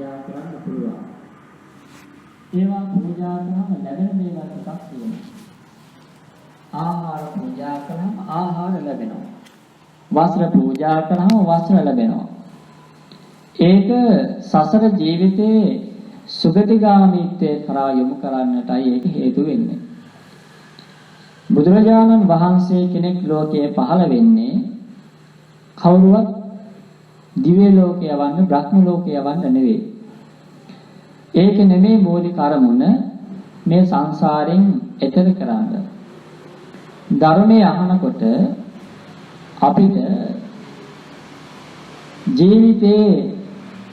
පූජා කරන්න පුළුවන්. ඒවා පූජා කරාම ලැබෙන දේවල් ටිකක් තියෙනවා. ආහාර පූජා කරාම ආහාර ලැබෙනවා. වස්ත්‍ර පූජා කරාම වස්ත්‍ර ලැබෙනවා. ඒක සසර ජීවිතේ සුගතිගාමීත්වයේ කරා යොමු කරන්නටයි ඒක හේතු වෙන්නේ. බුදුරජාණන් වහන්සේ කෙනෙක් ලෝකයේ පහළ වෙන්නේ කවුරුවත් දිව්‍ය ලෝකය යවන්න බ්‍රහ්ම ලෝකය යවන්න නෙවෙයි. ඒක නෙමෙයි මූලික අරමුණ මේ සංසාරයෙන් එතර කරන්න. ධර්මයේ අහනකොට අපිට ජීවිතේ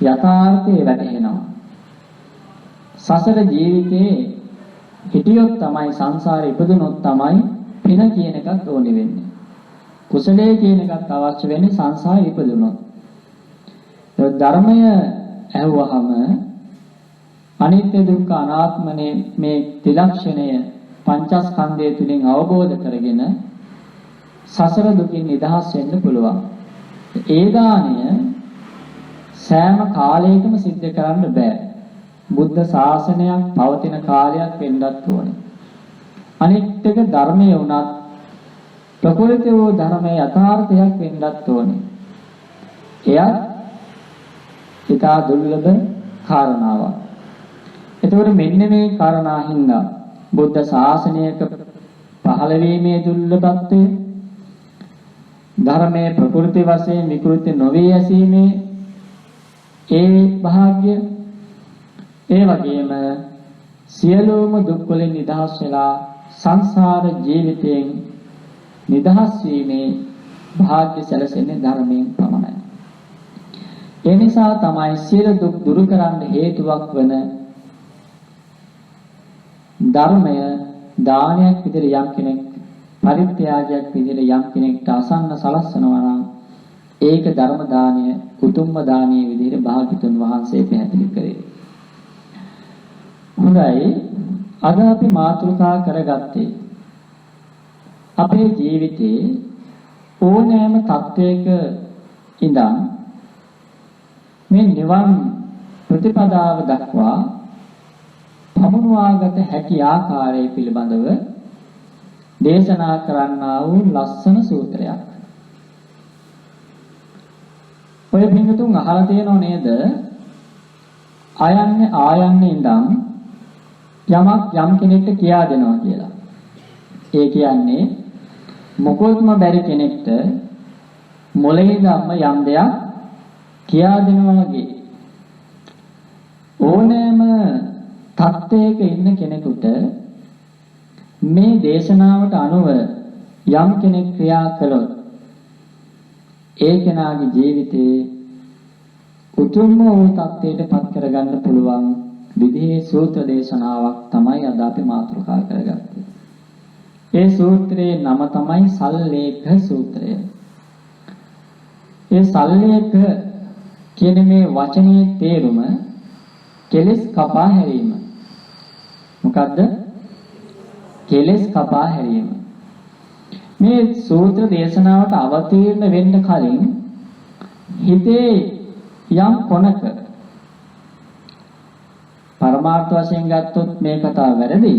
යථාර්ථය වැටහෙනවා. සසර ජීවිතේ හිටියොත් තමයි සංසාරේ ඉපදුනොත් තමයි පින කියන එකක් ඕනේ වෙන්නේ. කුසලයේ කියන එකක් අවශ්‍ය වෙන්නේ සංසාරේ ඉපදුනොත්. ඒ ධර්මය ඇහුවහම අනිත්‍ය දුක්ඛ අනාත්මනේ මේ ත්‍රිලක්ෂණය පංචස්කන්ධය තුලින් අවබෝධ කරගෙන සසර දුකින් නිදහස් වෙන්න පුළුවන්. ඒ දාණය සෑම කාලයකම සිද්ධ කරන්න බෑ. බුද්ධ ශාසනයක් පවතින කාලයක් වෙන්නත් ඕනේ. අනිත් එක ධර්මයේ උනත් ප්‍රකෘති වූ ධර්මයේ යථාර්ථයක් වෙන්නත් ඕනේ. එයත් ඉතා දුර්ලභ කාරණාවක්. එතකොට මෙන්න මේ කාරණා හින්දා බුද්ධ ශාසනයක පහළ වීමේ දුර්ලභත්වය ධර්මයේ ප්‍රකෘති වශයෙන් විකෘති නොවේ ඇසීමේ ඒ භාග්‍ය ඒ වගේම සියලුම දුක් වලින් නිදහස් වෙලා සංසාර ජීවිතයෙන් නිදහස් වීමේ භාග්‍ය සැලසෙන්නේ ධර්මයෙන් පමණයි. ඒ නිසා තමයි සියලු දුක් දුරු කරන්න හේතුවක් වන ධර්මය දානයක් විදිහට යම් කෙනෙක් පරිත්‍යාගයක් විදිහට යම් කෙනෙක්ට අසන්න සලස්සනවා නම් ඒක ධර්ම දානය උතුම්ම දානීය විදිහට භාග්‍යතුන් වහන්සේ පැහැදිලි කරේ. හොඳයි, අද අපි මාතෘකා කරගත්තේ අපේ ජීවිතයේ ඕනෑම තත්වයක ඉඳන් මේ නිවන් ප්‍රතිපදාව දක්වා පමුණවාගත හැකි ආකාරය පිළිබඳව දේශනා කරන්නා වූ ලස්සන සූත්‍රයක්. ඔය පිටුතුන් අහලා තියෙනව නේද? ආයන්නේ ඉඳන් යමක් යම් කෙනෙක්ට කියා දෙනවා කියලා. ඒ කියන්නේ මොකොත්ම බැරි කෙනෙක්ට මොළේ ධම්ම යම් දෙයක් කියා දෙනවා වගේ. ඕනෑම තත්ත්වයක ඉන්න කෙනෙකුට මේ දේශනාවට අනුව යම් කෙනෙක් ක්‍රියා කළොත් ඒ කෙනාගේ ජීවිතේ උතුම්ම වූ තත්ත්වයට පත් කරගන්න පුළුවන් විදිහේ සූත්‍ර දේශනාවක් තමයි අද අපි මාතෘකා කරගත්තේ. ඒ සූත්‍රයේ නම තමයි සල්ලේඛ සූත්‍රය. ඒ සල්ලේඛ කියන මේ වචනේ තේරුම කෙලෙස් කපා හැරීම. මොකද්ද? කෙලෙස් කපා හැරීම. මේ සූත්‍ර දේශනාවට අවතීර්ණ වෙන්න කලින් හිතේ යම් කොනක පරමාර්ථ වශයෙන් ගත්තොත් මේ කතාව වැරදි.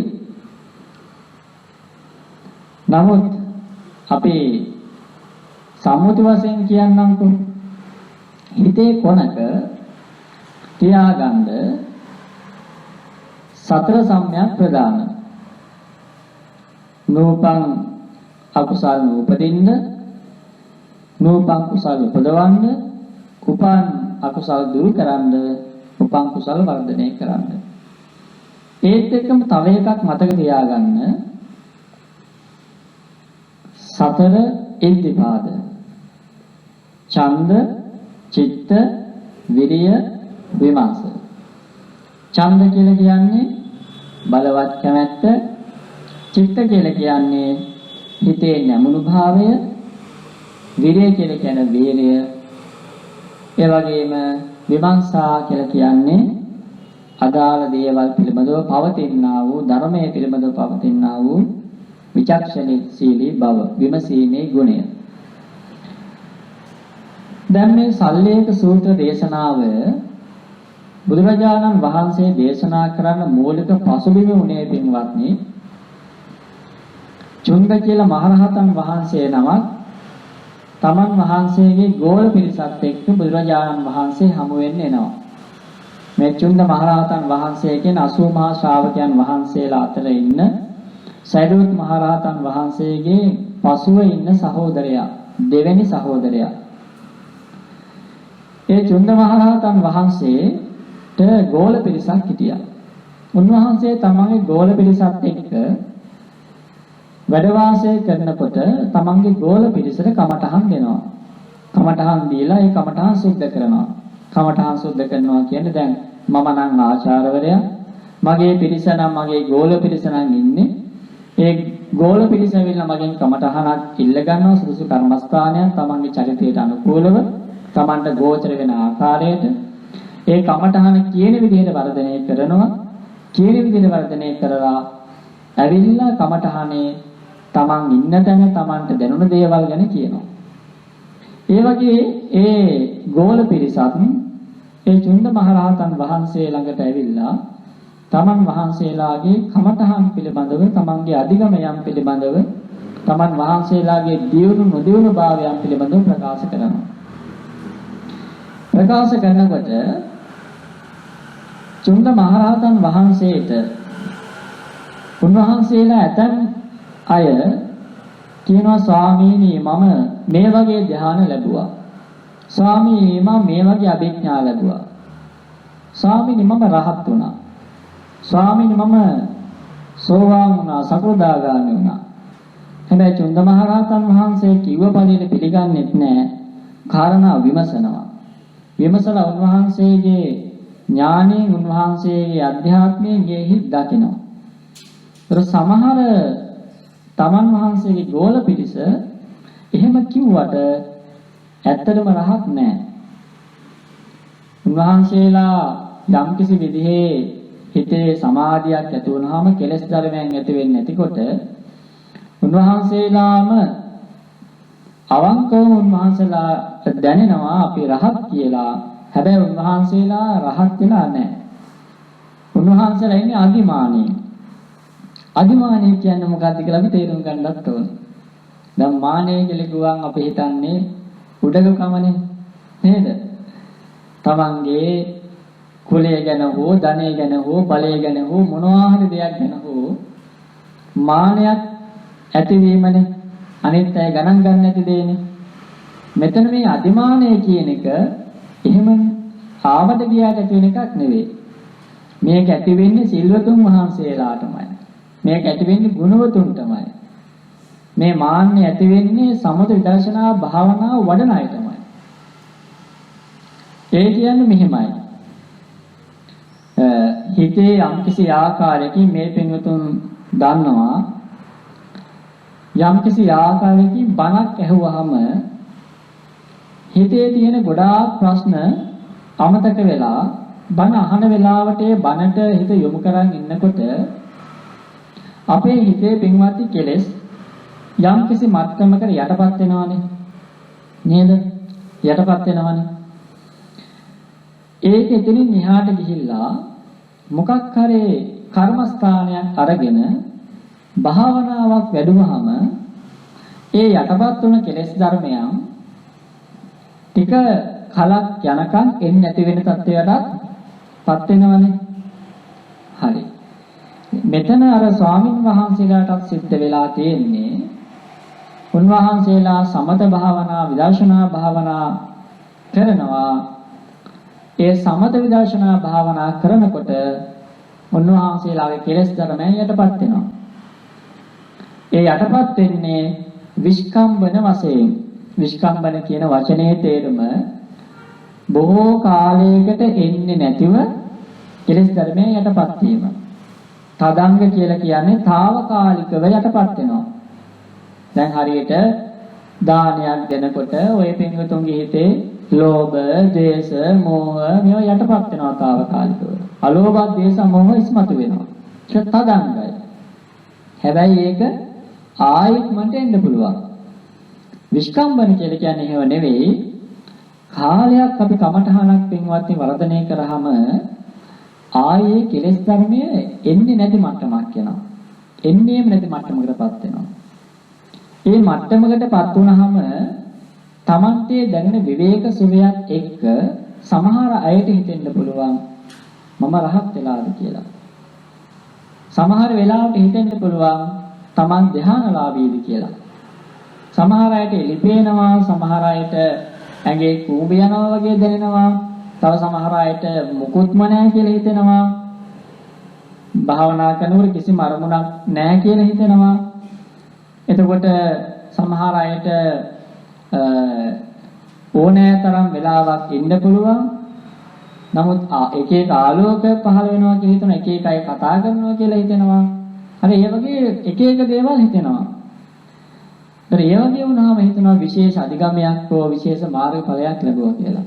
නමුත් අපි සම්මුති වශයෙන් කියන්නම්කො හිතේ කොනක තියාගන්න සතර සම්‍යක් ප්‍රදාන. නූපං අකුසල් නූපදින්න, නූපං කුසල් උපදවන්න, උපන් අකුසල් දුරු කරන්න, උපන් කුසල් වර්ධනය කරන්න. ඒත් එක්කම තව එකක් මතක තියාගන්න. සතර ඉද්ධිපාද. ඡන්ද, චිත්ත, විරිය, විමර්ශ. ඡන්ද කියලා කියන්නේ බලවත් කැමැත්ත, චිත්ත කියලා කියන්නේ හිතේ නැමුණු භාවය, විරිය කියලා කියන්නේ වීරිය, ඒ වගේම විමර්ශා කියලා කියන්නේ අදාළ දේවල් පිළිබඳව පවතිනා වූ ධර්මයේ පිළිබඳව පවතිනා වූ විචක්ෂණශීලී බව, විමසීමේ ගුණය. දැන් මේ සල්ලේඛ සූත්‍ර දේශනාව බුදුරජාණන් වහන්සේ දේශනා කරන මූලික පසුබිම උනේ පින්වත්නි චුන්ද කියලා මහරහතන් වහන්සේ නමක් තමන් වහන්සේගේ ගෝල පිරිසත් එක්ක බුදුරජාණන් වහන්සේ හමු වෙන්න එනවා. මේ චුන්ද මහරහතන් වහන්සේ කියන 80 මහා ශ්‍රාවකයන් වහන්සේලා අතර ඉන්න සරියුත් මහරහතන් වහන්සේගේ පසුව ඉන්න සහෝදරයා, දෙවෙනි සහෝදරයා. ඒ චුන්ද මහරහතන් වහන්සේට ගෝල පිරිසක් හිටියා. උන්වහන්සේ තමන්ගේ ගෝල පිරිසත් එක්ක වැඩ වාසය කරනකොට තමන්ගේ ගෝල පිරිසට කමඨහන් දෙනවා. කමඨහන් දීලා ඒ කමඨහන් සුද්ධ කරනවා. කමඨහන් සුද්ධ කරනවා කියන්නේ දැන් මම නම් ආචාර්යවරයා, මගේ පිරිස නම් මගේ ගෝල පිරිස නම් ඉන්නේ. ඒ ගෝල පිරිස ඇවිල්ලා මගෙන් කමඨහනක් ඉල්ල ගන්නවා සුදුසු කර්මස්ථානයක් තමන්ගේ චරිතයට අනුකූලව, තමන්ට ගෝචර වෙන ආකාරයට. ඒ කමඨහන කියන විදිහට වර්ධනය කරනවා. කියන විදිහට වර්ධනය කරලා ඇවිල්ලා කමඨහනේ තමන් ඉන්න තැන තමන්ට දැනුණ දේවල් ගැන කියනවා. ඒ වගේ ඒ ගෝල පිරිසත් ඒ චුන්ද මහරහතන් වහන්සේ ළඟට ඇවිල්ලා තමන් වහන්සේලාගේ කමඨහන් පිළිබඳව, තමන්ගේ අධිගමයන් පිළිබඳව, තමන් වහන්සේලාගේ දියුණු නොදියුණු භාවයන් පිළිබඳව ප්‍රකාශ කරනවා. ප්‍රකාශ කරනකොට චුන්ද මහරහතන් වහන්සේට උන්වහන්සේලා ඇතන් අය කියනවා ස්වාමීනි මම මේ වගේ ධ්‍යාන ලැබුවා. ස්වාමීනි මම මේ වගේ අභිඥා ලැබුවා. ස්වාමීනි මම රහත් වුණා. ස්වාමීනි මම සෝවාන් වුණා, සකෘදාගාමී වුණා. හැබැයි චුන්ද මහරහතන් වහන්සේ කිව්ව පළියට පිළිගන්නෙත් නැහැ. කාරණා විමසනවා. විමසලා උන්වහන්සේගේ ඥාණයෙන්, උන්වහන්සේගේ අධ්‍යාත්මයෙන් ගෙහිත් දකිනවා. ඒතර සමහර තමන් වහන්සේගේ ගෝල පිරිස එහෙම කිව්වට ඇත්තටම රහත් නැහැ. උන්වහන්සේලා යම්කිසි විදිහේ හිතේ සමාධියක් ඇති වුනහම කෙලෙස් ධර්මයන් ඇති වෙන්නේ නැතිකොට උන්වහන්සේලාම අවංකවම උන්වහන්සේලාට දැනෙනවා අපි රහත් කියලා. හැබැයි උන්වහන්සේලා රහත් වෙලා නැහැ. උන්වහන්සේලා ඉන්නේ අදිමානී. අදිමානී කියන්නේ මොකක්ද කියලා අපි තේරුම් ගන්නත් ඕන. දැන් මානෙ කියලා කිව්වන් අපි හිතන්නේ උඩගකමනේ නේද? තමන්ගේ කුලය ගැන හෝ, ධනය ගැන හෝ, බලය ගැන හෝ, මොනවා හරි දෙයක් ගැන හෝ මානයක් ඇතිවීමනේ. අනිත් අය ගණන් ගන්න නැති දෙන්නේ. මෙතන මේ අදිමානය කියන එක එහෙම ආවට ගියාට ඇති වෙන එකක් නෙවෙයි. මේක ඇති වෙන්නේ සිල්වතුන් වහන්සේලාටමයි. මේක ඇති වෙන්නේ ගුණවතුන්ටමයි. මේ මාන්නේ ඇති වෙන්නේ සමත විදර්ශනා භාවනාව වඩන අයටමයි. ඒ කියන්නේ මෙහිමයි. හිතේ යම්කිසි ආකාරයකින් මේ පින්වතුන් දන්නවා යම්කිසි ආකාරයකින් බණක් ඇහුවහම හිතේ තියෙන ගොඩාක් ප්‍රශ්න අමතක වෙලා බණ අහන වෙලාවට ඒ බණට හිත යොමු කරන් ඉන්නකොට අපේ හිතේ පින්වත්ටි කෙලෙස් යම්කිසි මට්ටමකට යටපත් වෙනවානේ නේද? යටපත් වෙනවානේ. ඒක එතනින් එහාට ගිහිල්ලා මොකක් හරි කර්මස්ථානයක් අරගෙන භාවනාවක් වැඩුවහම ඒ යටපත් වුණ කෙලෙස් ධර්මයන් ටික කලක් යනකම් එන්නේ නැති වෙන තත්ත්වයකටපත් වෙනවනේ. හරි. මෙතන අර ස්වාමින් වහන්සේලාටත් සිද්ධ වෙලා තියෙන්නේ උන්වහන්සේලා සමත භාවනා, විදර්ශනා භාවනා කරනවා. ඒ සමත විදර්ශනා භාවනා කරනකොට උන්වහන්සේලාගේ කෙලෙස් ධර්මයන් යටපත් වෙනවා. ඒ යටපත් වෙන්නේ විස්කම්බන වශයෙන්. විස්කම්බන කියන වචනේ තේරුම බොහෝ කාලයකට එන්නේ නැතිව කෙලෙස් ධර්මයන් යටපත් වීම. තදංග කියලා කියන්නේ తాවකාලිකව යටපත් වෙනවා. දැන් හරියට දානයක් දෙනකොට ඔය පින්වතුන්ගේ හිතේ ලෝභ, ද්වේෂ, මෝහ මේවා යටපත් වෙනවා తాවකාලිකව. අලෝභ, ද්වේෂ, මෝහ ඉස්මතු වෙනවා. ඒක තදංගයි. හැබැයි ඒක ආයිත්මට එන්න පුළුවන්. විස්කම්බන කියලා කියන්නේ එහෙම නෙවෙයි. කාලයක් අපි කමඨහනක් පින්වත්නි වර්ධනය කරාම ආයේ කෙලෙස් ධර්මයේ එන්නේ නැති මට්ටමක් යනවා. එන්නේම නැති මට්ටමකටපත් වෙනවා. මේ මට්ටමකටපත් වුනහම Tamante දැනෙන විවේක සුවයත් එක්ක සමහර අයට හිතෙන්න පුළුවන් මම රහත් වෙලාද කියලා. සමහර වෙලාවට හිතෙන්න පුළුවන් Taman ධ්‍යානලාභීද කියලා. සමහර අයට එලිපේනවා, සමහර අයට ඇඟේ කූඹ යනවා වගේ දැනෙනවා. තව සමහර අයට මුකුත්ම නැහැ කියලා හිතෙනවා. භාවනා කරනකොට කිසිම අරමුණක් නැහැ කියලා හිතෙනවා. එතකොට සමහර අයට ඕනෑ තරම් වෙලාවක් ඉන්න පුළුවන්. නමුත් එක එක ආලෝක පහළ වෙනවා කියලා හිතන එක එක අය කතා කරනවා කියලා හිතෙනවා. හරි ඒ වගේ එක එක දේවල් හිතෙනවා. ඒ වගේ වුණාම හිතනවා විශේෂ අධිගමයක් හෝ විශේෂ මාර්ගඵලයක් ලැබුවා කියලා.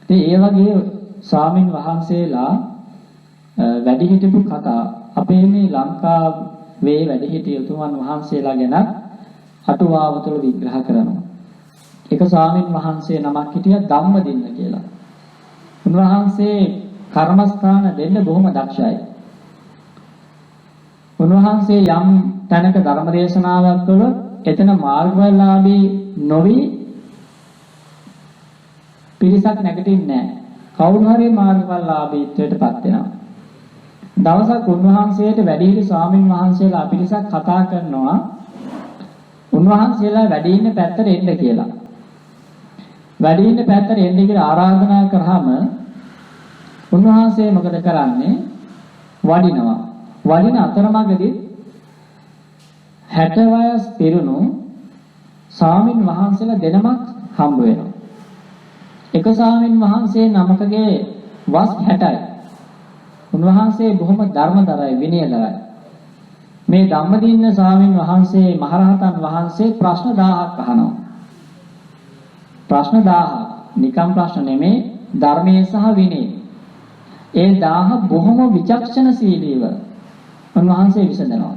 ඉතින් ඒ වගේ ස්වාමින් වහන්සේලා වැඩි හිටපු කතා අපේ මේ ලංකාවේ වැඩි හිටිය උතුමන් වහන්සේලා ගැන අටුවාව තුළ විග්‍රහ කරනවා. එක ස්වාමින් වහන්සේ නමක් හිටියා ධම්මදින්න කියලා. උන්වහන්සේ කර්මස්ථාන දෙන්න බොහොම දක්ෂයි. උන්වහන්සේ යම් තැනක ධර්ම දේශනාවක් කළොත් එතන මාර්ගඵලලාභී නොවි පිරිසක් නැගිටින්නේ නැහැ. කවුරු හරි මාර්ගඵලලාභීත්වයටපත් වෙනවා. දවසක් උන්වහන්සේට වැඩිහිටි ස්වාමින් වහන්සේලා පිරිසක් කතා කරනවා උන්වහන්සේලා වැඩි ඉන්න පැත්තට එන්න කියලා. වැඩි ඉන්න පැත්තට එන්න කියලා ආරාධනා කරාම උන්වහන්සේ මොකද කරන්නේ? වඩිනවා. වඩින අතරමඟදී 60 වයස් පිරුණු ස්වාමින් වහන්සේලා දෙනමක් හම්බ වෙනවා. එක ස්වාමින් වහන්සේ නමකගේ වස් 60යි. උන්වහන්සේ බොහොම ධර්මදරයි විනයදරයි. මේ ධම්මදින්න ස්වාමින් වහන්සේ මහරහතන් වහන්සේ ප්‍රශ්න 1000ක් අහනවා. ප්‍රශ්න 1000 නිකම් ප්‍රශ්න නෙමේ ධර්මයේ සහ විනයේ. ඒ 1000 බොහොම විචක්ෂණශීලීව උන්වහන්සේ විසඳනවා.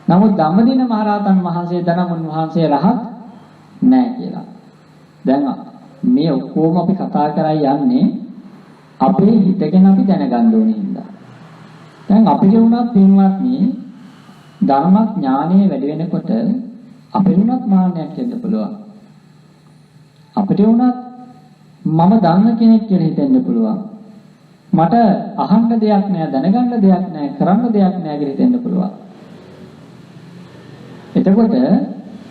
නමුත් ධම්මදින්න මහරහතන් වහන්සේ දනම් උන්වහන්සේ රහත් නැහැ කියලා. දැන් මේ ඔක්කොම අපි කතා කරලා යන්නේ අපේ හිතගෙන අපි දැනගන්න ඕනේ හින්දා. දැන් අපිට උනත් පින්වත්නි ධර්මඥානය වැඩි වෙනකොට අපිට උනත් මාන්නයක් එන්න පුළුවන්. අපිට උනත් මම දන්න කෙනෙක් කියලා හිතෙන්න පුළුවන්. මට අහන්න දෙයක් නැහැ, දැනගන්න දෙයක් නැහැ, කරන්න දෙයක් නැහැ කියලා හිතෙන්න පුළුවන්. එතකොට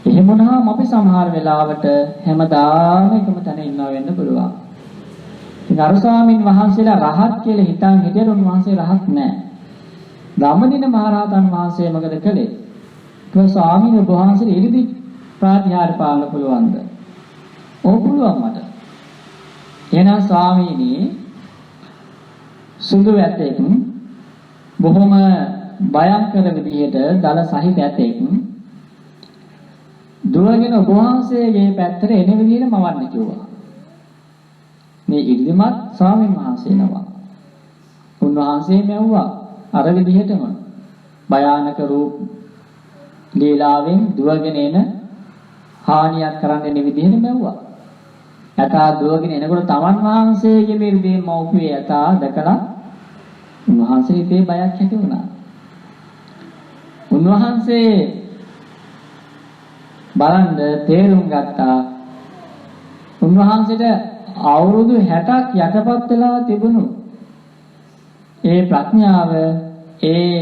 එහෙම වුණාම අපි සමහර වෙලාවට හැමදාම එකම තැන ඉන්නවා වෙන්න පුළුවන්. ඉතින් අර ස්වාමීන් වහන්සේලා රහත් කියලා හිතන් හිටියට උන්වහන්සේ රහත් නැහැ. ධම්මදින මහරහතන් වහන්සේ මොකද කළේ? ඒ ස්වාමීන් වහන්සේ ඉරිදි ප්‍රාතිහාර්ය පාලන පුළුවන්ද? ඔව් පුළුවන් මට. එහෙනම් ස්වාමීනි සුදු ඇතෙක් බොහොම භයංකර විදිහට දල සහිත ඇතෙක් දුවගෙන ඔබ වහන්සේගේ පැත්තට එන විදිහට මවන්න කිව්වා. මේ ඉර්ධිමත් ස්වාමීන් වහන්සේ නම. උන්වහන්සේ මැව්වා අර විදිහටම භයානක රූප ලීලාවෙන් දුවගෙන එන හානියක් කරන්න එන විදිහට මැව්වා. යථා දුවගෙන එනකොට තමන් වහන්සේගේ මිර්ධේ මෞපිය යථා දැකලා උන්වහන්සේ හිතේ බයක් ඇති වුණා. උන්වහන්සේ බලන්න තේරුම් ගත්තා උන්වහන්සේට අවුරුදු 60ක් යටපත් වෙලා තිබුණු ඒ ප්‍රඥාව ඒ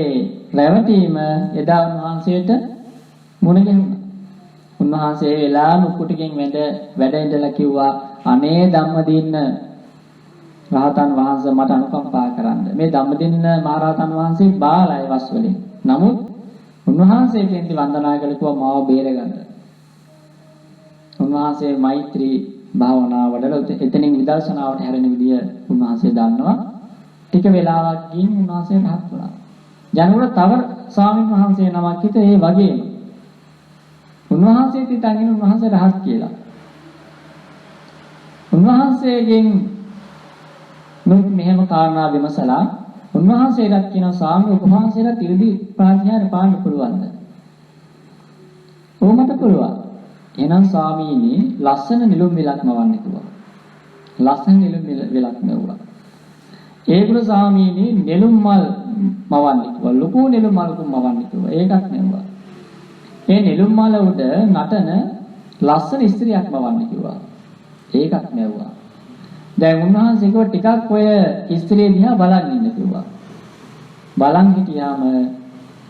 රැවටීම එදා උන්වහන්සේට මුණ ගැහුණා. උන්වහන්සේ වෙලා නුකුටකින් වැඩ ඉඳලා කිව්වා අනේ ධම්මදින්න රහතන් වහන්සේ මට අනුකම්පා කරන්න. මේ ධම්මදින්න මහරහතන් වහන්සේ බාලයි වස් වලින්. නමුත් උන්වහන්සේ කෙන්දි වන්දනා කළා මාව බේරගන්න. උන්වහන්සේ මෛත්‍රී භාවනාව වඩලා එතනින් විදර්ශනාවට හැරෙන විදිය උන්වහන්සේ දන්නවා. ටික වෙලාවක් ගින් උන්වහන්සේ රහත් වුණා. යනකොට තව ස්වාමීන් වහන්සේ නමක් හිට ඒ වගේම උන්වහන්සේ තිතගෙන උන්වහන්සේ රහත් කියලා. උන්වහන්සේගෙන් මෙහෙම කාරණා විමසලා උන්වහන්සේට කියන ස්වාමී උපවහන්සේලා තිරදි ප්‍රාඥාර පාන්න පුළුවන්ද? ඕමට පුළුවන්. එහෙනම් ස්වාමීනි ලස්සන නිලුම් විලක් මවන්න කිව්වා. ලස්සන නිලුම් විලක් මැව්වා. ඒගොල්ලෝ ස්වාමීනි නෙළුම් මල් මවන්න කිව්වා. ලොකු නෙළුම් මල්කුම් මවන්න කිව්වා. ඒකත් නෙවුවා. ඒ නෙළුම් මල උඩ නටන ලස්සන ස්ත්‍රියක් මවන්න කිව්වා. ඒකත් නෙවුවා. දැන් උන්වහන්සේ කිව්වා ටිකක් ඔය ස්ත්‍රිය දිහා බලන් ඉන්න කිව්වා. බලන් හිටියාම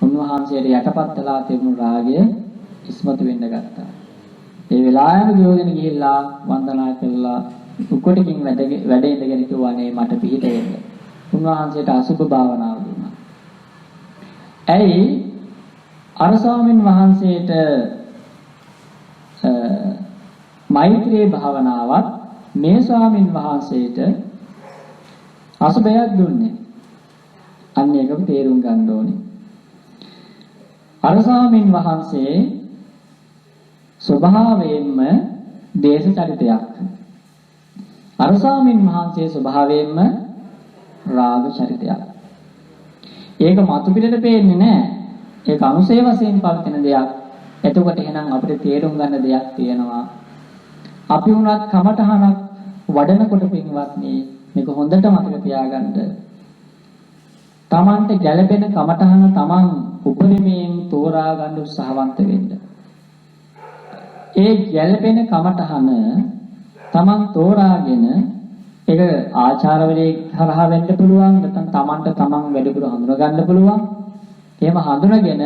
උන්වහන්සේට යටපත් වෙලා තිබුණු රාගය ඉස්මතු වෙන්න ගත්තා. ඒ වෙලාවෙම ගියෝගෙන ගිහිල්ලා වන්දනා කළා උකොටකින් වැඩ ඉඳගෙන කිව්වානේ මට පිහිට වෙන්න. උන්වහන්සේට අසුභ භාවනාව දුන්නා. ඇයි අර ස්වාමීන් වහන්සේට මෛත්‍රී භාවනාවත් මේ ස්වාමීන් වහන්සේට අසුභයක් දුන්නේ. අන්න ඒකම තේරුම් ගන්න ඕනේ. අර ස්වාමීන් වහන්සේ ස්වභාවයෙන්ම දේශ චරිතයක්. අර ස්වාමීන් වහන්සේ ස්වභාවයෙන්ම රාග චරිතයක්. ඒක මතු පිටට පේන්නේ නැහැ. ඒක අනුසය වශයෙන් පවතින දෙයක්. එතකොට එහෙනම් අපිට තේරුම් ගන්න දෙයක් තියෙනවා. අපි වුණත් කමඨහනක් වඩනකොට පින්වත්නි මේක හොඳට මතක තියාගන්න. තමන්ට ගැළපෙන කමඨහන තමන් උපරිමයෙන් තෝරා ගන්න උත්සාහවන්ත වෙන්න. ඒ ගැළපෙන කමඨහන තමන් තෝරාගෙන ඒක ආචාරවලේ හරහා වෙන්න පුළුවන් නැත්නම් තමන්ට තමන් වැඩිපුර හඳුනා ගන්න පුළුවන්. එහෙම හඳුනාගෙන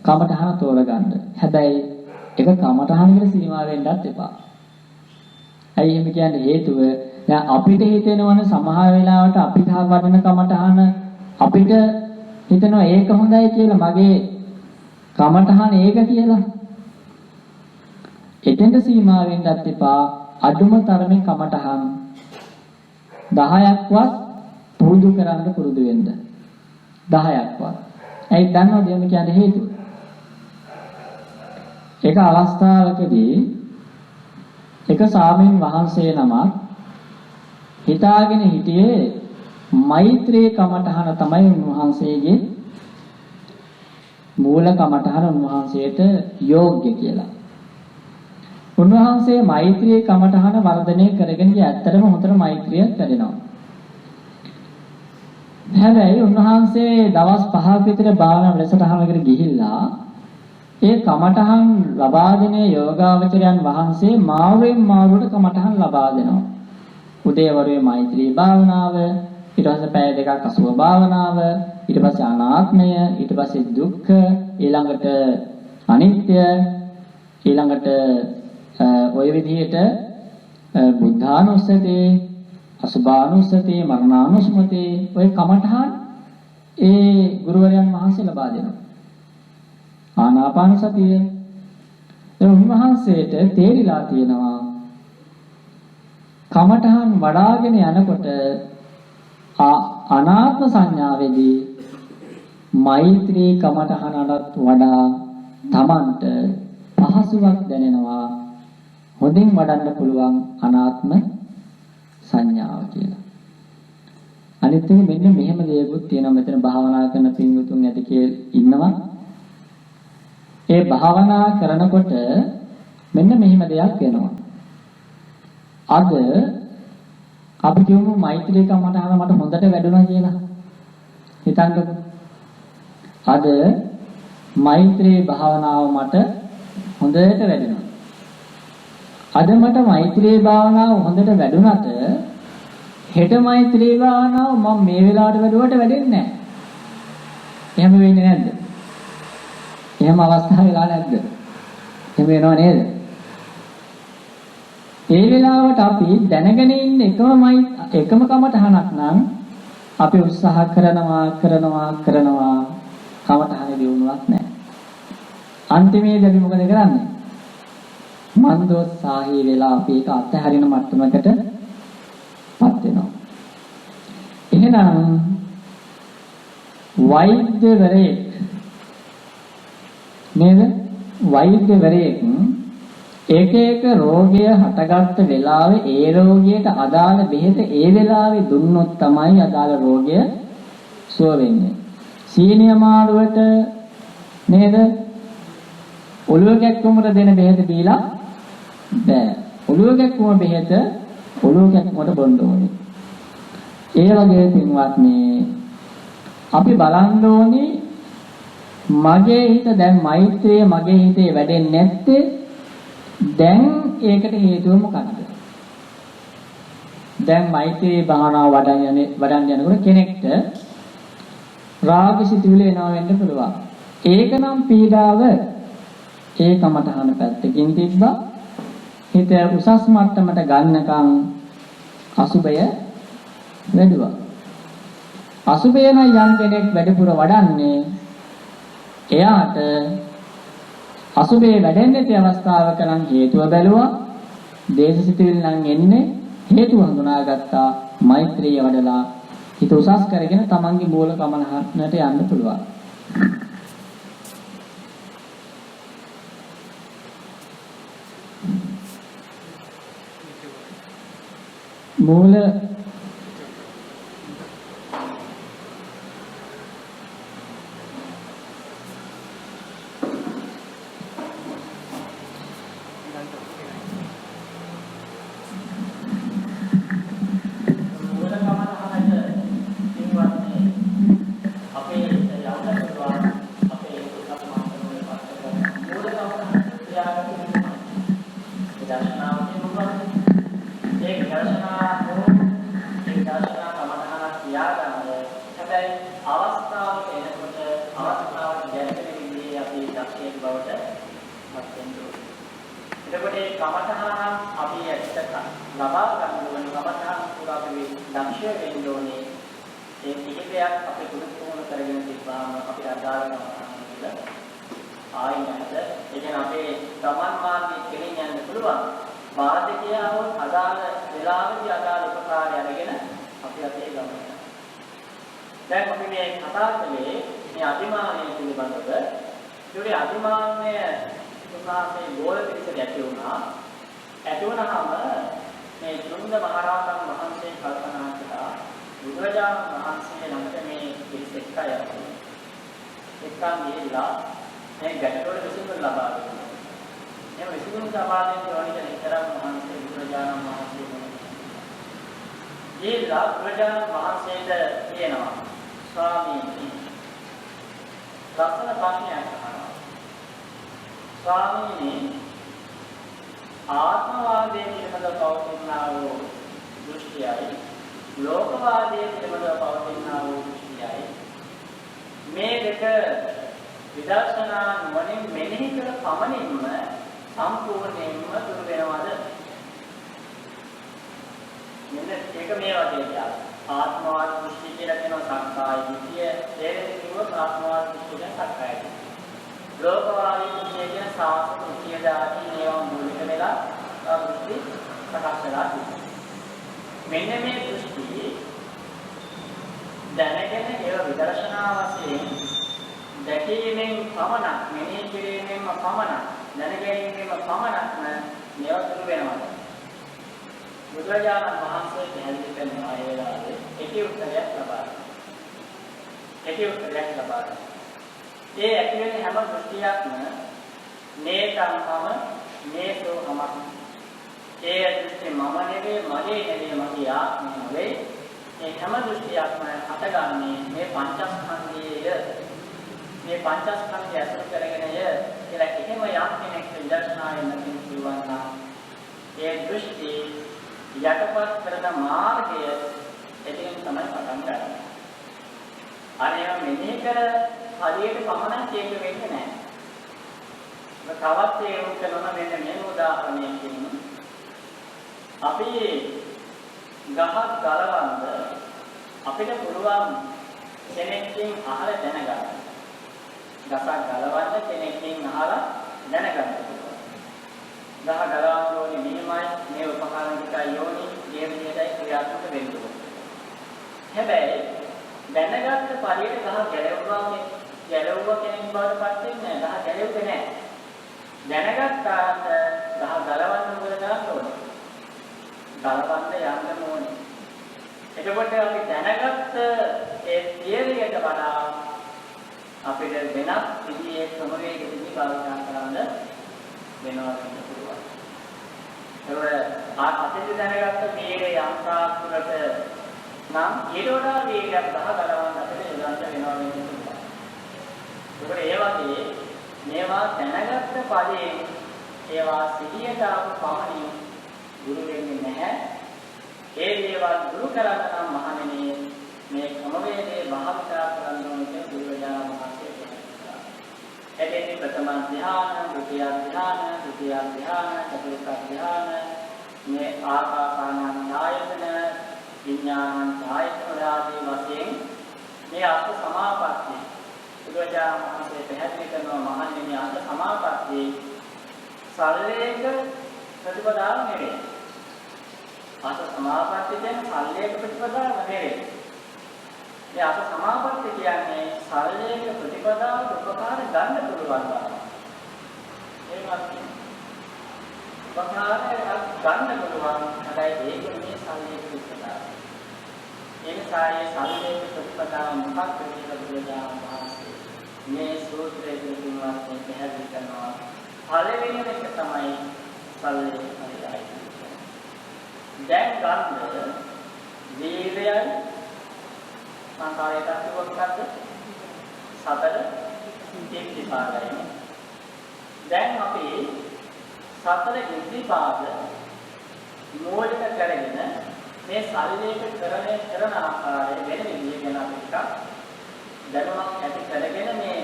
කමඨහන තෝරගන්න. හැබැයි ඒක කමඨහනකට සීමා වෙන්නත් එපා. ඇයි එහෙම කියන්නේ හේතුව දැන් අපිට හිතෙනවනේ සමහර වෙලාවට අපිට වඩන කමඨහන අපිට හිතනවා ඒක හොඳයි කියලා මගේ කමඨහන ඒක කියලා. එතෙන්ට සීමා වෙන්නත් එපා. අඩුම තරමේ කමඨහන් 10ක්වත් පුරුදු කරන්න පුරුදු වෙන්න. 10ක්වත්. ඇයි දන්නවද එහෙම කියන්නේ හේතුව? එක අවස්ථාවකදී එක ස්වාමීන් වහන්සේ නමක් හිතාගෙන හිටියේ මෛත්‍රී කමඨහන තමයි උන්වහන්සේගේ මූල කමඨහන උන්වහන්සේට යෝග්‍ය කියලා. උන්වහන්සේ මෛත්‍රී කමඨහන වර්ධනය කරගෙන ගිය ඇත්තටම හොතර මෛත්‍රිය වැඩෙනවා. හැබැයි උන්වහන්සේ දවස් 5ක් විතර භාවනා වැඩසටහනකට ගිහිල්ලා ඒ කමඨහන් ලබා දෙන යෝගාවචරයන් වහන්සේ මාරුවෙන් මාරුවට කමඨහන් ලබා දෙනවා. උදේ වරුවේ මෛත්‍රී භාවනාව, ඊට පස්සේ පැය දෙකක් අසුභ භාවනාව, ඊට පස්සේ අනාත්මය, ඊට පස්සේ දුක්ඛ, ඊළඟට අනිත්‍ය, ඊළඟට ඔය විදිහට බුද්ධානුස්සති, අසුභානුස්සති, මරණානුස්මති ඔය කමඨහන් ඒ ගුරුවරයන් වහන්සේ ලබා දෙනවා. ආනාපාන සතිය උන්වහන්සේට තේරිලා තියෙනවා කමඨහන් වඩාගෙන යනකොට අනාත්ම සංඥාවේදී මෛත්‍රී කමඨහනට වඩා තමන්ට පහසුවක් දැනෙනවා හොඳින් වඩන්න පුළුවන් අනාත්ම සංඥාව කියලා. අනිත් එක මෙන්න මෙහෙම දේකුත් තියෙනවා මෙතන භාවනා කරන පින්වුතුන් ඇති කියලා ඉන්නවා. ඒ භාවනා කරනකොට මෙන්න මෙහෙම දෙයක් වෙනවා. අද අපි කියමු මෛත්‍රී කමඨහන මට හොඳට වැඩුණා කියලා. හිතන්නකෝ. අද මෛත්‍රී භාවනාව මට හොඳට වැඩුණා. අද මට මෛත්‍රී භාවනාව හොඳට වැඩුණාට හෙට මෛත්‍රී භාවනාව මම මේ වෙලාවට වැඩුවට වැඩෙන්නේ නැහැ. එහෙම වෙන්නේ නැද්ද? එහෙම අවස්ථා වෙලා නැද්ද? එහෙම වෙනව නේද? ඒ වෙලාවට අපි දැනගෙන ඉන්න එකම කමඨහනක් නම් අපි උත්සාහ කරනවා කමඨහන දියුණුවක් නැහැ. අන්තිමේදී අපි මොකද කරන්නේ? මන්දෝත්සාහී වෙලා අපි ඒක අත්හැරින මට්ටමකටපත් වෙනවා. එහෙනම් වෛද්‍යවරයෙක් නේද? වෛද්‍යවරයෙක් එක එක රෝගය හටගත්ත වෙලාවේ ඒ රෝගියට අදාළ බෙහෙත ඒ වෙලාවේ දුන්නොත් තමයි අදාළ රෝගය සුව වෙන්නේ. සීනිය මාරුවට නේද? ඔළුව කැක්කුමට දෙන බෙහෙත දීලා බෑ. ඔළුව කැක්කුම බෙහෙත ඔළුව කැක්කුමට බොන්න ඕනේ. ඒ වගේ පින්වත්නි අපි බලන්න ඕනේ මගේ හිත දැන් මෛත්‍රිය මගේ හිතේ වැඩෙන්නේ නැත්තේ දැන් ඒකට හේතුව මොකක්ද? දැන් මෛත්‍රී භාවනාව වඩන්න යනකොට කෙනෙක්ට රාග සිතුවිලි එනවා වෙන්න පුළුවන්. ඒක නම් පීඩාව ඒකමතහන පැත්තකින් තිබ්බා. හිත උසස් මට්ටමට ගන්නකම් අසුබය වැඩුවා. අසුබය නම් යම් කෙනෙක් වැඩිපුර වඩන්නේ එයාට අසුබේ වැඩෙන්නේ නැති අවස්ථාවක නම් හේතුව බැලුවා. දේශසිතුවිලි නම් එන්නේ හේතුව හඳුනාගත්තා. මෛත්‍රිය වඩලා හිත උසස් කරගෙන තමන්ගේ මූල කමනහට යන්න පුළුවන්. මූල නම් ඊට වඩා වේගයක් තහ ගලවන්න අපිට යොදන්න වෙනවා වෙන්නේ. ඒකට ඒ වගේ මේවා දැනගත්ත පදයෙන් ඒවා සිහියට ආපු පමණින් දුරු වෙන්නේ නැහැ. ඒ දේවල් දුරු කරන්න නම් මහණෙනි මේ ක්‍රමවේදයේ භාවිතා කරන්න ඕනේ බුදුරජාණන් වහන්සේ කියනවා. එතෙන්දී ප්‍රථම ධ්‍යාන, ဒုတိ ධ්‍යාන, තෘතිය ධ්‍යාන, චතුර්ථ ධ්‍යාන මේ ආකාසානං ආයතන, විඥානං ආයතන ආදී වශයෙන් මේ අර්ථ සමාපatti බුදුරජාණන් වහන්සේ පැහැදිලි කරනවා මහණෙනි අර්ථ සමාපatti සල්ලේක ප්‍රතිපදාව නෙවෙයි. අර්ථ සමාපatti කියන්නේ සල්ලේක ප්‍රතිපදාව නෙවෙයි. මේ අර්ථ සමාපatti කියන්නේ සල්ලේක ප්‍රතිපදාව උපකාර ගන්න පුළුවන් බව. ඒකත් උපකාරය ගන්න පුළුවන්. හැබැයි ඒක මේ සල්ලේක ප්‍රතිපදාව. ඒ නිසා මේ සල්ලේක ප්‍රතිපදාව මොකක්ද කියලා බුදුරජාණන් වහන්සේ මේ සූත්‍රයේ තුන්වත් පැහැදිලි කරනවා. පළවෙනි එක තමයි සල්ලේක පරිදායි. දැන් ගන්න වීර්යයයි සංකාරයට අනුවකද්ද සතර ඉද්ධිපාදයි. දැන් අපි සතර ඉද්ධිපාද මූලික කරගෙන මේ සල්ලේක කරන ආකාරය වෙන විදිහකට අපි ටිකක් දැනුමක් ඇති කරගෙන මේ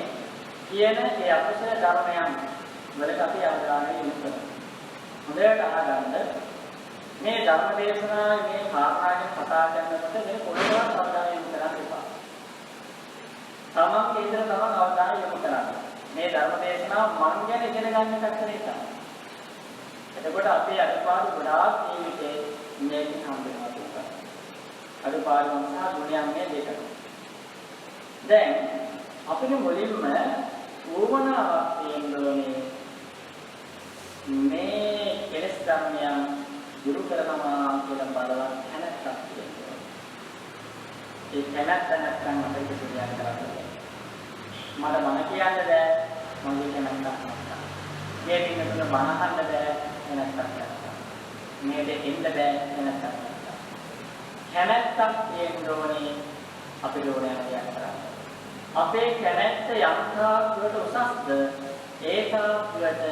කියන ඒ අකුසල ධර්මයන් වලට අපි අවධානය යොමු කරනවා. හොඳට අහගන්න මේ ධර්ම දේශනාවේ මේ කාරණාවෙන් කතා කරනකොට මේ පොළොවට අවධානය යොමු කරන්න එපා. තමන් කේන්දර තමන් අවධානය යොමු කරන්න. මේ ධර්ම දේශනාව මං ගැන ඉගෙන ගන්න එකක් නෙවෙයි. එතකොට අපේ අනුපාඩු ගොඩාක් ජීවිතේ මේක හම්බෙනවා. අනුපාඩු නිසා ගුණයන් මේ දෙකම. දැන් අපිට මුලින්ම ඕමනාවක් තියෙන්නේ මේ කෙලෙස් ධර්මයන් දුරු කරනවා කියලා බලවත් හැනක්ක් තියෙනවා. ඒ කැමැත්ත නැත්නම් අපිට දෙයක් කරන්න බැහැ. මට මන කියන්න බෑ මගේ කැමැත්තක් නැත්නම්. මේ දින තුන බන අහන්න බෑ නැත්නම් නැත්නම්. මේ දෙකින්ද බෑ නැත්නම් නැත්නම්. කැමැත්තක් තියෙන්න ඕනේ අපිට ඕනෑම දෙයක් කරන්න. අපේ කැමැත්ත යම්තාවකට උසස්ද ඒකාවකට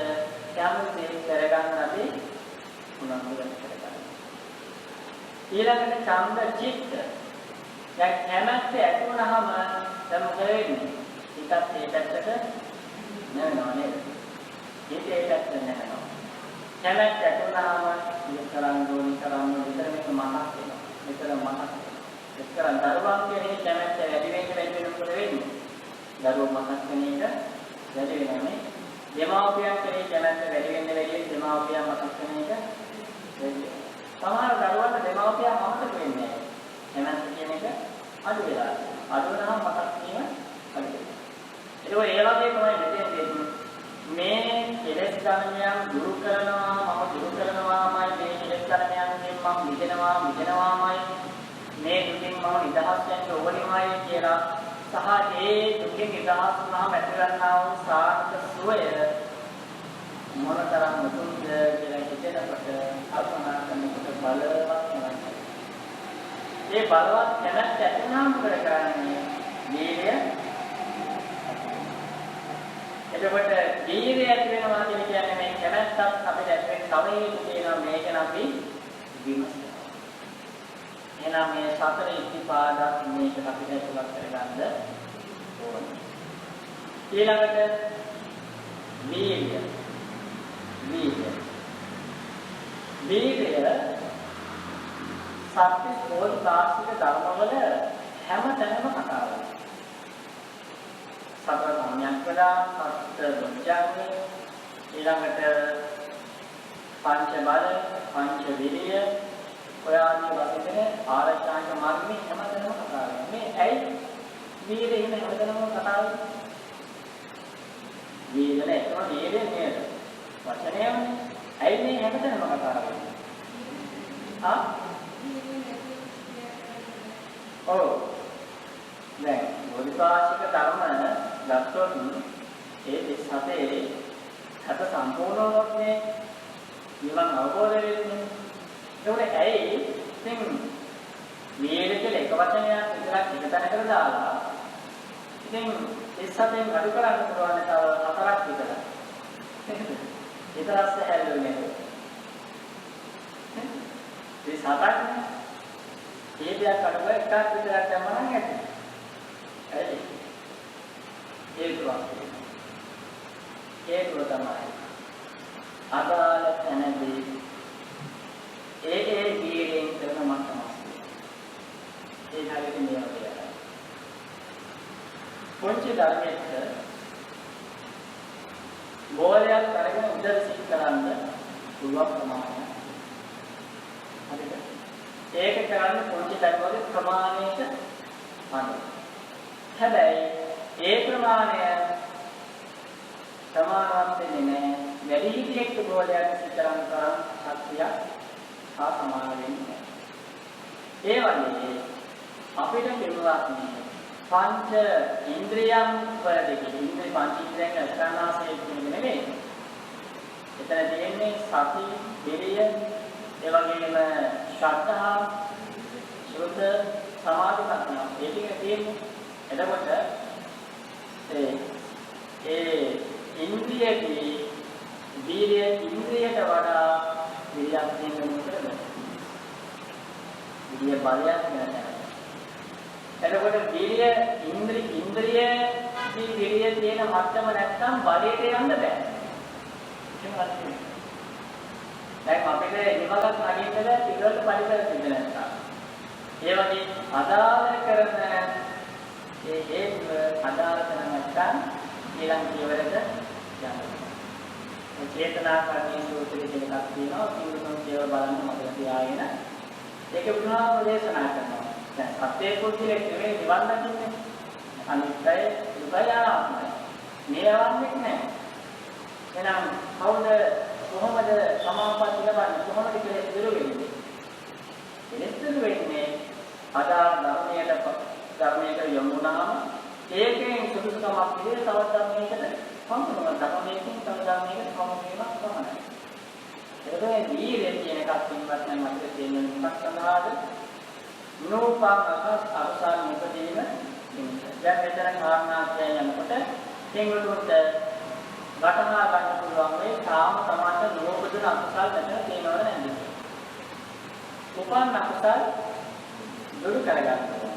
කැමැති කරගන්න අපි උනන්දු කරගන්න. ඊළඟට ඡන්ද චිත්ත. දැන් කැමැත්ත ඇති වුණාම දැන් මොකද වෙන්නේ? ඒකත් ඒ පැත්තට නැවෙනවා නේද? ඒකේ පැත්තට නැවෙනවා. කැමැත්ත ඇති වුණාම ඉතින් කරන්න විතර මේක මතක් වෙනවා. විතර මතක් වෙනවා. එක්තරා දරුවන්ගේ කැමැත්ත වැඩි වෙන්න මොකද වෙන්නේ? දරුවෝ මතක් වෙන එක වැඩි වෙනවානේ. දෙමාපියන්ගේ කැමැත්ත වැඩි වෙන්න දෙමාපියන් මතක් වෙන එක වැඩි වෙනවා. සමහර දරුවන්ට දෙමාපියන් මතක වෙන්නේ නැහැ. කැමැත්ත කියන එක අඩු වෙලා. අඩු වෙනවා මතක් වීම අඩු වෙනවා. ඒක ඒ වගේ තමයි මෙතෙන්දී මේ කෙලෙස් ධර්මයන් දුරු කරනවා මම දුරු කරනවාමයි මේ කෙලෙස් ධර්මයන්ගෙන් මම මිදෙනවාමයි මේ දුකින් මම නිදහස් වෙන්න ඕනෙමයි කියලා සහ ඒ දුකින් නිදහස් වුණාම ඇතිවන්නා වූ සාර්ථක සුවය මොනතරම් මුතුන්ද කියලා හිතනකොට කල්පනා කරනකොට බලවත් වෙනවා. ඒ බලවත් කැමැත්ත ඇතිවනාම කරන්නේ වීර්ය. එතකොට වීර්ය ඇති වෙනවා කියන්නේ මේ කැමැත්තක් අපිට ඇති වෙන තවයි කියනවා මේක නම් අපි විමසනවා. එහෙනම් මේ සතර ඉද්ධිපාදක් මේක අපිට ඇතුළත් කරගන්න ඕනේ. ඊළඟට වීර්ය. සත්‍ය බෝධිපාක්ෂික ධර්මවල හැම තැනම කතා වෙනවා. සතර සම්‍යක්පදා, සත්‍ය දුක්ඛය, ඊළඟට පංච බල, පංච විරිය ඔය ආදී වශයෙන් ආරක්ෂාංග මාර්ගයේ හැමතැනම කතා වෙනවා. මේ ඇයි වීර්යය ඉන්න හැමතැනම කතා වෙන්නේ? වීර්යය ඒකම වීර්යය නේද? වචනයම ඇයි මේ හැමතැනම කතා වෙන්නේ? ඔව්. දැන් බෝධිපාක්ෂික ධර්ම ගත්තොත් ඒ 37 හත සම්පූර්ණවත් නේ. නිවන් අවබෝධ වෙන්නේ. ඒකට ඇයි ඉතින් වීර්ය කියලා එක වචනයක් විතරක් එක තැනකට දාලා ඉතින් 37න් අඩු කරන්න පුළුවන් තව 4ක් විතර. ඊතරස්ස හැල්ලුනේ නේද? 37ක් නේ. ඒ දෙයක් අඩුව එකක් විතරක් දැම්මම නම් ඇති. හරි. ඒකව තමයි අදාළ තැනදී ඒ වීර්යයෙන් කරන මට්ටම. ඒ හරියට මේ වගේ. පොන්චි ධර්මයක බෝලයක් අරගෙන උදර සිත් කරන්න පුළුවන් ප්‍රමාණය. හරිද? ඒක කරන්න පොන්චි ධර්මවල ප්‍රමාණයට අනුව. හැබැයි ඒ ප්‍රමාණය සමානවත් වෙන්නේ නැහැ. වැඩි හිටියෙක් බෝලයක් සිත් කරන්න තරම් ශක්තියක් හා සමාන වෙන්නේ නැහැ. ඒ වගේ අපිට පිරුණාත්මය පංච ඉන්ද්‍රියන් වලදී ඉන්ද්‍රිය පංච ඉන්ද්‍රියන් අස්කන්නාසයේ කියන්නේ නෙමෙයි. එතන තියෙන්නේ සති, විරිය, ඒ වගේම ශ්‍රද්ධා, සුද්ධ, සමාධි ප්‍රඥා. මේ ටික තියෙන්නේ. එතකොට ඒ ඉන්ද්‍රියකේ විරිය ඉන්ද්‍රියට වඩා විරියක් තියෙන මොකද? විරිය බලයක් නැහැ. එතකොට වීර්ය ඉන්ද්‍රිය විරිය තියෙන මට්ටම නැත්නම් බලයට යන්න බෑ. දැන් අපිට ඉනිමගක් නගින්නද පිටවල පරිසර තිබෙන්නේ නැත්නම්. ඒ වගේ අදාළ කරන ඒ අදාළ කරන නැත්නම් ඊළඟ පියවරට යන්න. චේතනාකරණීය සූත්‍රයේ එකක් තියෙනවා. සිංහලෙන් කියව බලන්න මතක තියාගෙන ඒක පුරාම දේශනා කරනවා. දැන් සත්‍ය කුද්ධිලේ නෙමෙයි නිවන් දකින්නේ. අනිත්‍යය දුකයාමයි. මේවන්නේ නැහැ. එහෙනම් කවුද කොහොමද සමාපatti ලබන්නේ? කොහොමද කියලා ඉදිරි වෙන්නේ? ඉදිරි වෙන්නේ අදාළ ධර්මයට යොමු වුණාම ඒකෙන් සුදුසුකමක් විදිහට තවත් ධර්මයකට සම්පූර්ණ ධර්මයකින් තව ධර්මයකට සම්පූර්ණයක් තමයි. ඒකේ වීර්යය කියන එකක් පින්වත් නම් අපිට තියෙන මොකක් සඳහාද? නෝපං අසාර මුපදීන දැන් මෙතන කාරණා කියන යනකොට තෙන්ගලුන්ට වටහා ගන්න පුළුවන් මේ තාම සමාජ නෝපදින අකුසල් මෙතන තියෙනවද නැද්ද? උපන් අකුසල් දුරු කරගන්න ඕනේ.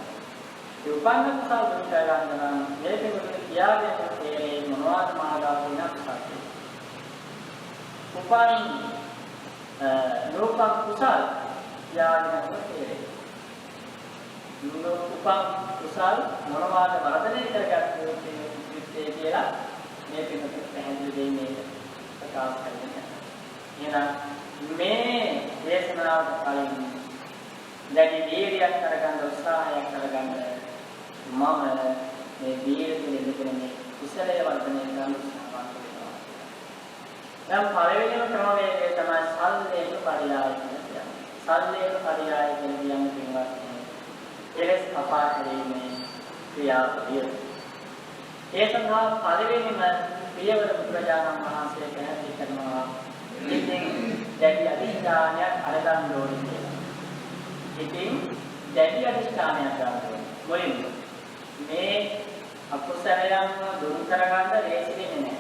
ඒ උපන් අකුසල් දුරු කරගන්න නම් මේ තෙන්ගලුන්ට කියාගෙන තේරෙන්නේ මොනවද මාර්ගාව වෙන අකුසල්. උපන් නෝපං කුසල් කියාගෙන තේරෙන්නේ උපන් කුසල් මොනවාද වර්ධනය කරගත්තේ කියලා මේ පිටුපිට පැහැදිලි දෙන්නේ ප්‍රකාශ කරනවා. එහෙනම් මේ දේශනාවට කලින් දැඩි වීර්යයක් කරගන්න උත්සාහයක් කරගන්න මම මේ වීර්ය පිළිබඳව කුසලයේ වර්ධනය කරන්න උත්සාහවත් වෙනවා. දැන් පළවෙනිම ක්‍රමවේදය තමයි සල්ලේක පරියාය කියන්නේ. සල්ලේක පරියාය කියන්නේ පින්වත් එලෙස කපා හැරීමේ ක්‍රියාවලිය. ඒ සඳහා පළවෙනිම පියවර බුදුරජාණන් වහන්සේ පැහැදිලි කරනවා. ඉතින් දැඩි අධිෂ්ඨානයක් අරගන්න ඕනේ කියලා. ඉතින් දැඩි අධිෂ්ඨානයක් ගන්න ඕනේ. මොකද මේ අකුසලයන් දුරු කරගන්න ලේසි වෙන්නේ නැහැ.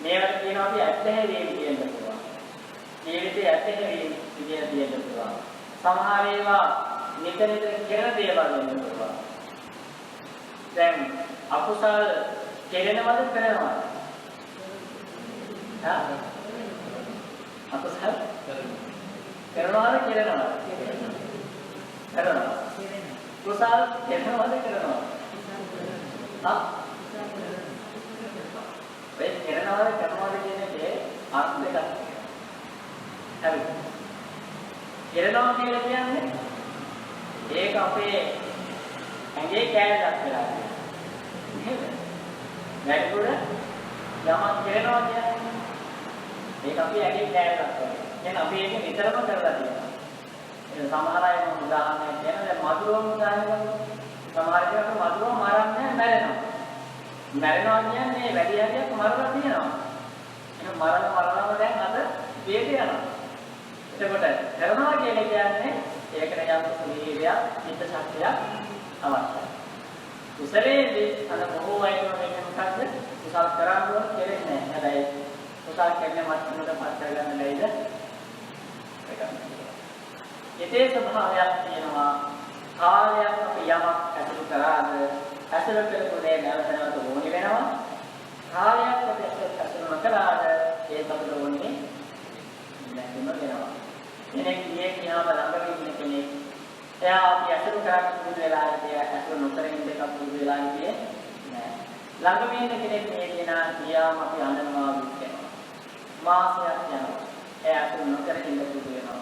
මේවට කියනවා අපි ඇත්තහැරීම කියන පුළුවන්. ජීවිතයේ ඇත්තහැරීම කියන පුළුවන්. සමහර ඒවා නිතර කරන දේවල් වෙන්න පුළුවන්. දැන් අකුසල් කෙරෙනවද කරනවද? අකුසල් කරනවද කෙරෙනවද? කරනවා. කුසල් කෙරෙනවද කරනවද? ඒ කෙරෙනවද කියන එකේ අර්ථ දෙකක් තියෙනවා. හරි. කෙරෙනවා කියලා කියන්නේ ඒක අපේ ඇඟේ කැලලක් වෙලා තියෙනවා. නේද? වැඩිපුර යමක් කරනවා කියන්නේ ඒක අපේ ඇඟේ කැලලක් වගේ. එහෙනම් අපි ඒක නිතරම කරලා තියෙනවා. ඒ සමහර අය උදාහරණයක් කියනවා දැන් මధుරම උදාහරණයක් ගන්නවා. සමහර කෙනෙක් මధుරම මරන්නේ මැරෙනවා. මැරෙනවා කියන්නේ වැඩි හරියක් මරලා තියෙනවා. එහෙනම් මරනම දැන් අද පියට යනවා. එතකොට කරනවා කියන්නේ ඒකට යම් වීර්යයක්, චිත්ත ශක්තියක් අවශ්‍යයි. කුසලයේදී අර බොහෝ අයම වෙන්නේ මොකද්ද? කුසල් කරන්න ඕන කෙරෙන්නේ නැහැ. හැබැයි කුසල් කරන්නේ මත්තමකට පත් කරගන්න බැයිද? ඒක නෙමෙයි. යතේ ස්වභාවයක් තියෙනවා. කාලයක් අපි යමක් ඇසුරු කරාද ඇසුරු කරපු දේ නැවත නැවත ඕනි වෙනවා. කාලයක් අපි ඇසුරු නොකරාද ඒක අපිට ඕනේ නැතිම වෙනවා. කෙනෙක් කියනවා ළඟ ඉන්න කෙනෙක් එයා අපි ඇසුරු කරන්න පුරුදු වෙලා ඉතිය ඇසුරු නොකර ඉන්න එකක් පුරුදු වෙලා ඉතියේ නෑ. ළඟම ඉන්න කෙනෙක් මේ කියනවා ගියාම අපි අඬනවා විශ්කෙනවා. මාසයක් යනවා. එයා ඇසුරු නොකර ඉන්න පුරුදු වෙනවා.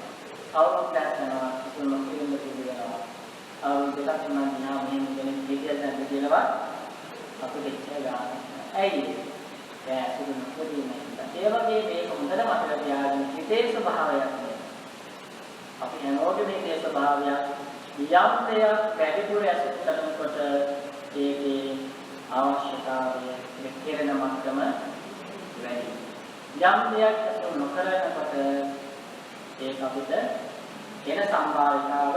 අවුරුද්දක් යනවා ඇසුරු නොකර ඉන්න පුරුදු වෙනවා. අවුරුදු දෙකක් තුනක් ගියාම මෙහෙම කෙනෙක් දෙවියන් නැද්ද කියලාවත් අපිට ඉච්ඡා ගන්න. ඇයි? ඒ ඇසුරු නොකර ඉන්න. ඒ වගේ මේක හොඳට මතක තියාගන්න හිතේ ස්වභාවයක් නේ. අපි හැමෝගෙම හිතේ ස්වභාවයක් යම් දෙයක් වැඩිපුර ඇසුරු කරනකොට ඒකේ අවශ්‍යතාවය කෙරෙන මට්ටම වැඩි. යම් දෙයක් ඇසුරු නොකරනකොට ඒක අපිට එන සම්භාවිතාව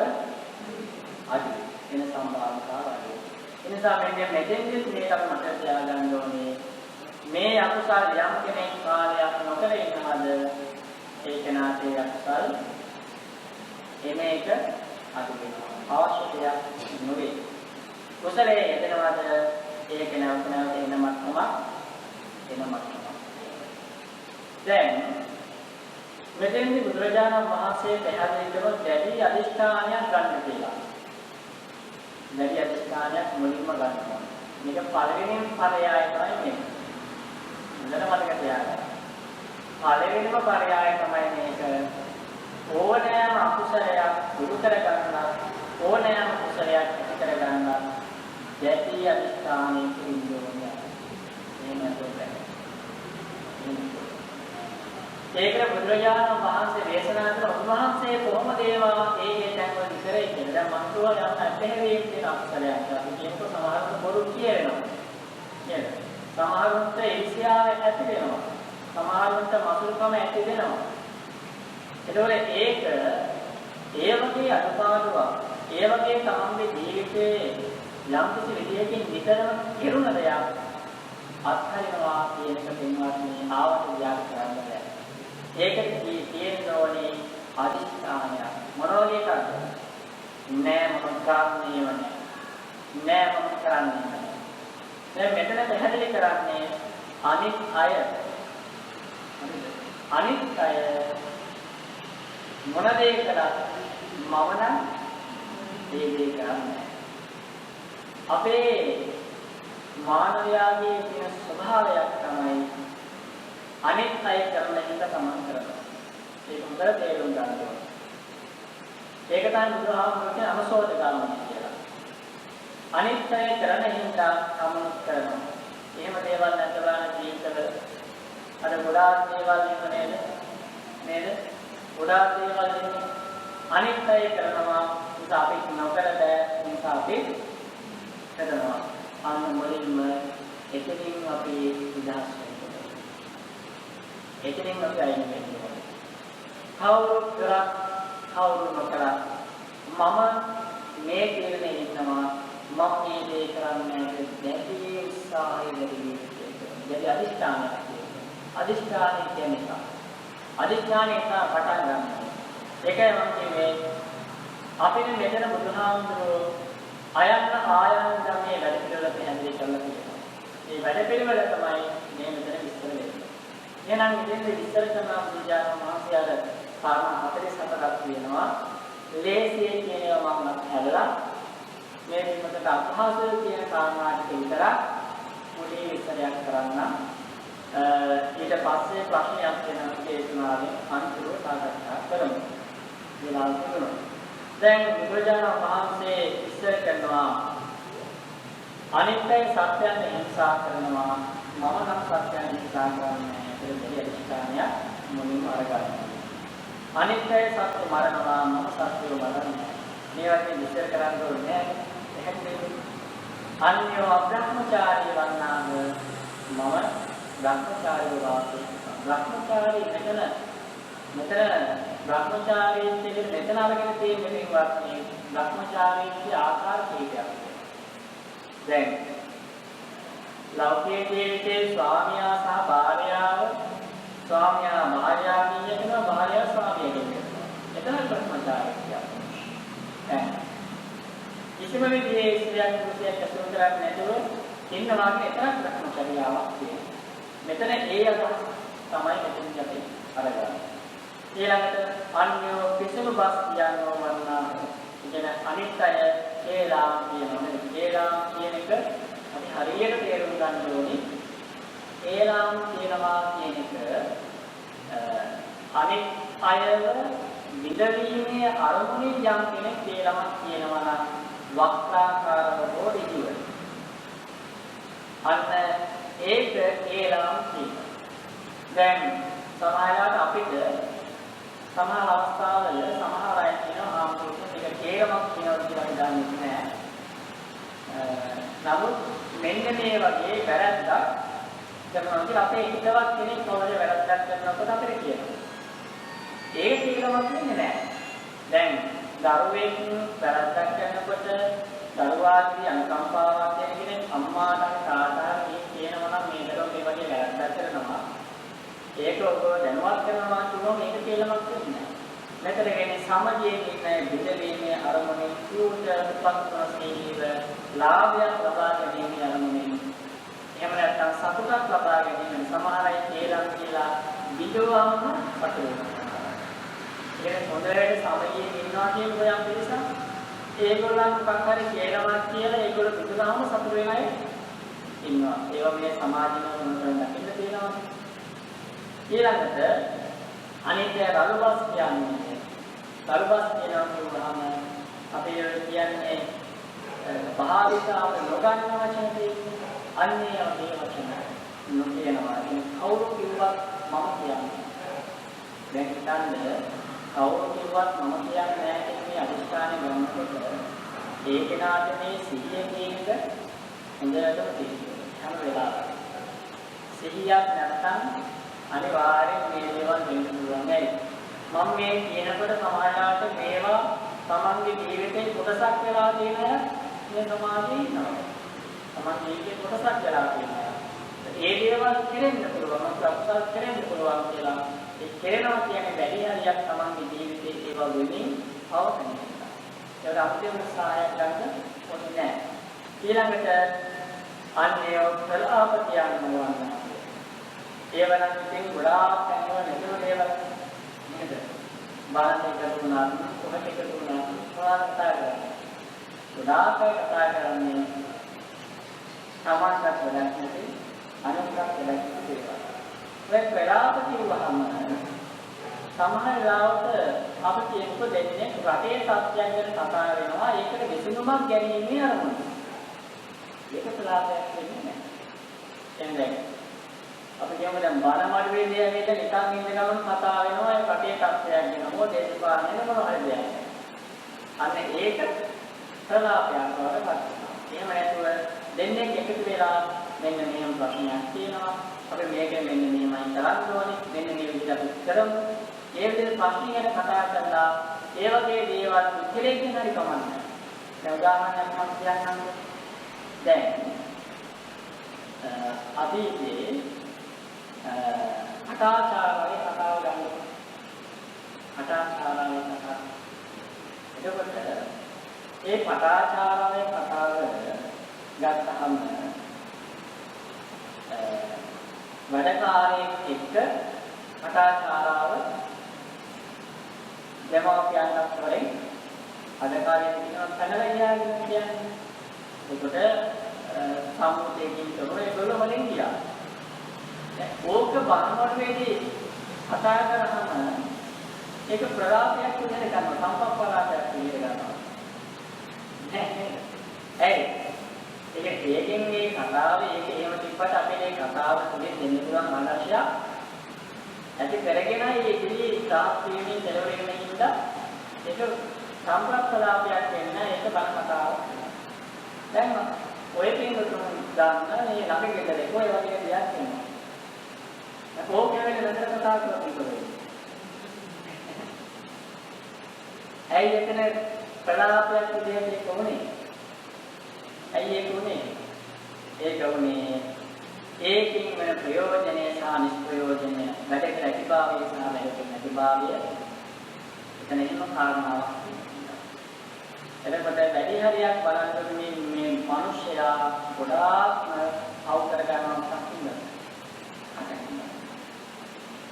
අඩුයි. එන සම්භාවිතාව අඩුයි. ඒ නිසා මෙන්න මෙතෙන්දි මේක අපි මතක තියාගන්න ඕනේ. මේ අකුසල් යම් කෙනෙක් කාලයක් නොකර ඉන්නවද ඒක නාතේ අකුසල් එමේක අඩු වෙනවා. අවශ්‍ය දෙයක් නොවේ. කුසලයේ යෙදෙනවද ඒක නැවත නැවත එන මට්ටමක්. දැන් මෙතෙන්දි බුදුරජාණන් වහන්සේ පැහැදිලි කරන දැඩි අධිෂ්ඨානයක් ගන්න කියලා. දැඩි අධිෂ්ඨානයක් මුලින්ම ගන්නවා. මේක පළවෙනිම ඵලයයි තමයි මේක. හොඳට මතක තියාගන්න. පළවෙනිම පරයය තමයි මේක. ඕනෑම අකුසලයක් දුරු කර ගන්න ඕනෑම කුසලයක් ඇති කර ගන්න දැඩි අධිෂ්ඨානයෙන් ඉන්නවා. ඒකට බුදුරජාණන් වහන්සේ දේශනා කරන උන්වහන්සේ කොහොමද ඒවා ඒ තැන්වල ඉතරේ කියලා. දැන් මම කියවා යම් අත්හැරීම් තියෙන අකුසලයක්. අපි කියනකොට සමහරවිට බොරු කියනවා. නේද? සමහරවිට ඊර්ෂ්‍යාව ඇති වෙනවා. සමහරවිට මසුරුකම ඇති වෙනවා. ඒතකොට ඒක ඒ වගේ අනුපාඩුවක් ඒ වගේ තමන්ගේ ජීවිතයේ යම් කිසි විදියකින් විතරම කෙරුණ දෙයක් අත්හරිනවා කියන එක පින්වත්නි ආවට විද්‍යාව කරන්න බෑ. ඒකට තියෙන්න ඕනේ අධිෂ්ඨානය. මොනෝගේ එකක්ද? නෑ මම කරන්නේම නෑ. නෑ මම කරන්නේම නෑ. දැන් මෙතන පැහැදිලි කරන්නේ අනිත් අය මොන දේ කළත් මම නම් ඒ දේ කරන්නේ. අපේ මානවයාගේ තියෙන ස්වභාවයක් තමයි අනිත් අය කරන එක තමන් කරනවා. ඒක හොඳට තේරුම් ගන්න ඕනේ. ඒක තමයි බුදුහාමුදුරුවෝ අමසෝදගාමී කියලා. අනිත් අය කරන හින්දා තමන් කරනවා. එහෙම දේවල් නැතවන ජීවිතවල අර ගොඩාක් දේවල් නේද? ගොඩාක් දේවල් ඉන්නේ අනිත් අය කරනවා නිසා අපි නොකර බෑ නිසා අපි කරනවා. අන්න මුලින්ම එතනින් අපි විදහාස් වෙනවා. එතනින් අපි අයින් වෙනවා. කවුරු කරා කවුරු නොකරා මම මේ තීරණේ ඉන්නවා මම මේ දේ කරන්නේ දැඩි උත්සාහය දැඩි අධිෂ්ඨානයක් අධිෂ්ඨානය කියන්නේ අධිෂ්ඨානය තමයි පටන් ගන්න. ඒකයි මම කියන්නේ අපිට මෙතන බුදුහාමුදුරුවෝ අයන්න ආයන්න ධර්මයේ වැඩ පිළිවෙල පැහැදිලි කරලා තියෙනවා. මේ වැඩ පිළිවෙල තමයි මේ මෙතන විස්තර වෙන්නේ. එහෙනම් ඉතින් විස්තර කරන බුදුජානක මහසයාට කාරණා 44ක් තියෙනවා. ලේසියෙන් කියන ඒවා මම හැදලා මේ විමසට අපහසු කියන කාරණා ටික විතරක් මුලින් විස්තරයක් කරන්න. ඊට පස්සේ ප්‍රශ්නයක් වෙනවා දේශනාවේ අන්තිම සාකච්ඡා කරමු. විලාස කරමු. දැන් බුදුරජාණන් වහන්සේ ඉස්සර කරනවා අනිත්‍ය සත්‍යයන් හිංසා කරනවා මම නම් සත්‍යයන් හිංසා කරන්නේ කියලා අධිෂ්ඨානය මුලින්ම අරගන්නවා. අනිත්‍ය සත්‍ය මරනවා මම සත්‍යව මරන්නේ. මේ වගේ විස්තර කරන්න ඕනේ නැහැ. අන්‍යෝ බ්‍රහ්මචාරී වන්නාම මම බ්‍රහ්මචාරී වාසය. බ්‍රහ්මචාරී මෙතන භ්‍රමචාරීත්වයේ මෙතන අරගෙන තියෙන මේවත් මේ භ්‍රමචාරීත්වයේ ආකාර කීපයක්. දැන් ලෞකික ජීවිතයේ ස්වාමියා සහ භාර්යාව ස්වාමියා භාර්යාව කියනවා භාර්යාව ස්වාමියා කියනවා. එතන භ්‍රමචාරීත්වය. දැන් කිසිම විදිහේ ස්ත්‍රියක් පුරුෂයෙක් අසුර කරන්නේ නැතුව ඉන්නවා කියන එතන භ්‍රමචාරියාවක් තියෙනවා. මෙතන ඒ අදහස තමයි මෙතන අපි අරගන්නේ. ඊළඟට අන්‍යෝ කිසිම බස් කියනවා වන්නා කියන අනිත් අය ඒලාම් කියනවා. ඒලාම් කියන එක අපි හරියට තේරුම් ගන්න ඕනේ. ඒලාම් කියනවා කියන එක අනිත් අයව විදවීමේ අරමුණින් යම් කෙනෙක් ඒලාම් කියනවා නම් වක්‍රාකාරව හෝ ඍජුව. අන්න ඒක ඒලාම් කියනවා. දැන් සමහරවිට අපිට සමහර අවස්ථාවල සමහර අය කියනවා ආම්පුරුෂ එක කේරමක් කියනවා කියලා දන්නේ නැහැ. නමුත් මෙන්න මේ වගේ වැරද්දක් කරනවා කියලා අපේ හිතවත් කෙනෙක් කොහොමද වැරද්දක් කරනකොට අපිට කියනවා. ඒක කේරමක් වෙන්නේ නැහැ. දැන් දරුවෙක් වැරද්දක් කරනකොට දරුවාගේ අනුකම්පාවක් දෙන කෙනෙක් අම්මාට තාත්තාට කියනවා නම් මේ දරුවා මේ වගේ වැරද්දක් කරනවා. ඒක ඔබ දැනුවත් කරනවා කියනවා මේක කියලාමක් වෙන්නේ නැහැ. මෙතන කියන්නේ සමාජයේ ඉන්න බෙදීමේ අරමුණේ සූත්‍ර උපස්තනසීව ලාභයක් ලබා ගැනීමේ අරමුණේ එහෙම නැත්නම් සතුටක් ලබා ගැනීම සමහර අය කියලා විදවම සතුට වෙනවා. ඒ හොඳට සමාජයේ ඉන්නවා කියන ගොයම් පිළිසක් ඒගොල්ලන් මොකක් හරි කියලාමක් කියලා ඒගොල්ලෝ විදවම සතුට වෙන අය ඉන්නවා. ඒවා මේ සමාජික මොනතරම් දකින්න තියෙනවා. ඊළඟට අනිත්‍ය රළුබස් කියන්නේ රළුබස් කියනවාම අපි කියන්නේ භාවිතාව නොගන්න වචන තියෙන්නේ අන්නේ වගේ වචන නොකියනවා. කවුරු කිව්වත් මම කියන්නේ. දැන් හිතන්න කවුරු කිව්වත් මම කියන්නේ නැහැ කියන අදිස්ථානේ ගන්නකොට ඒ කෙනාට මේ සිහිය කියන එක හොඳටම තේරෙනවා. හැම වෙලාවෙම සිහියක් නැත්නම් අනිවාර්යෙන් මේ දේවල් වෙන්න පුළුවන් නේද? මම මේ කියනකොට සමාජාට මේවා තමන්ගේ ජීවිතේ කොටසක් වෙලා තියෙන මේ සමාජයේ ඉන්නවා. තමන්ගේ ජීවිතේ කොටසක් වෙලා තියෙනවා. ඒ දේවල් කෙරෙන්න පුළුවන්, ප්‍රසන්න කෙරෙන්න පුළුවන් කියලා. ඒ කෙරෙනවා කියන්නේ වැඩි හරියක් තමන්ගේ ජීවිතේ ඒවා වෙමින් අවසන් වෙනවා. ඒක අපිට සහාය ගන්න ඕනේ නැහැ. ඊළඟට අන්‍යව කලාපතියන් වුණා. ඒවනම් ඉතින් ගොඩාක් තැන්වල නැතුව දේවල් නේද? බාහිර කරුණා කොහොමද කරුණා මොනවද කරන්නේ? ගොඩාක් අය කතා කරන්නේ සමාජගත වැඩක් නැති අනුගත වැඩක් නැති දේවල්. ඒ වෙලාවට කිව්වහම සමහර වෙලාවට අපි කියනකොට දෙන්නේ රටේ සත්‍යයන් ගැන කතා වෙනවා. ඒකට විසඳුමක් ගැනීමේ අරමුණ. ඒක සලාපයක් වෙන්නේ නැහැ. එන්නේ අපි කියමු දැන් බානමඩුවේ දිහා ගිහලා නිකන් ඉන්න ගමන් කතා වෙනවා ඒ රටේ තත්ත්වයක් ගැන මොකද දේශපාලනේ මොන හරි දෙයක්. අන්න ඒක සලාපයක් වඩපත් වෙනවා. එහෙම නැතුව දෙන්නේ එකතු වෙලා මෙන්න මෙහෙම ප්‍රශ්නයක් තියෙනවා. අපි මේකෙන් මෙන්න මෙහෙමයි කරන්න ඕනේ. මෙන්න මේ විදිහට අපි කරමු. ඒ විදිහට ප්‍රශ්න ගැන කතා කරලා ඒ වගේ දේවල් ඉතිරෙකින් හරි කමන්නේ. දැන් උදාහරණයක් මම කියන්නම්. දැන් අතීතයේ අටාචාරාවේ කතාව ගන්න. අටාචාරාවේ කතාව. එතකොට ඒ පටාචාරාවේ කතාව ගත්තහම වැඩකාරයෙක් එක්ක අටාචාරාව දෙමාපියන්ට වලින් අධකාරයෙන් කියනවා පැනලා ගියාගෙන කියන්නේ. එතකොට සම්මුතියකින් තමයි ඒගොල්ලෝ වලින් ගියා. ඕක බාහමඩුවේදී කතා කරාම ඒක ප්‍රලාපයක් විදිහට කරනවා සම්පප්පලාපයක් විදිහට කරනවා නෑ ඒකෙන් මේ කතාවේ ඒක එහෙම තිබ්බට අපේ මේ කතාව තුලින් දෙන්න පුළුවන් ආදර්ශය ඇති කරගෙන ඒකදී තාක්ෂණයේ කෙලවරගෙන ඉඳලා ඒක සම්ප්‍රප්පලාපයක් වෙන්න ඒක බල කතාවක් දැන් ඔය පින්තුන් දාන්න මේ ළඟ ගෙදරේ කොයි වගේ දෙයක් වෙනවා ඕක වෙන වෙනතර කතා කරලා තිබුණේ. ඇයි එතන ප්‍රලාපයක් විදිහට ඒක උනේ? ඇයි ඒක උනේ? ඒක උනේ ඒකින් වෙන ප්‍රයෝජනේ සහ නිෂ්ප්‍රයෝජනය වැඩක ඇතිභාවය සහ වැඩක නැතිභාවය එතන එහෙම කාරණාවක් තියෙනවා. එතකොට වැඩි හරියක් බලනකොට මේ මිනිස්සයා ගොඩාක්ම අවු කර ගන්නවා කියලා.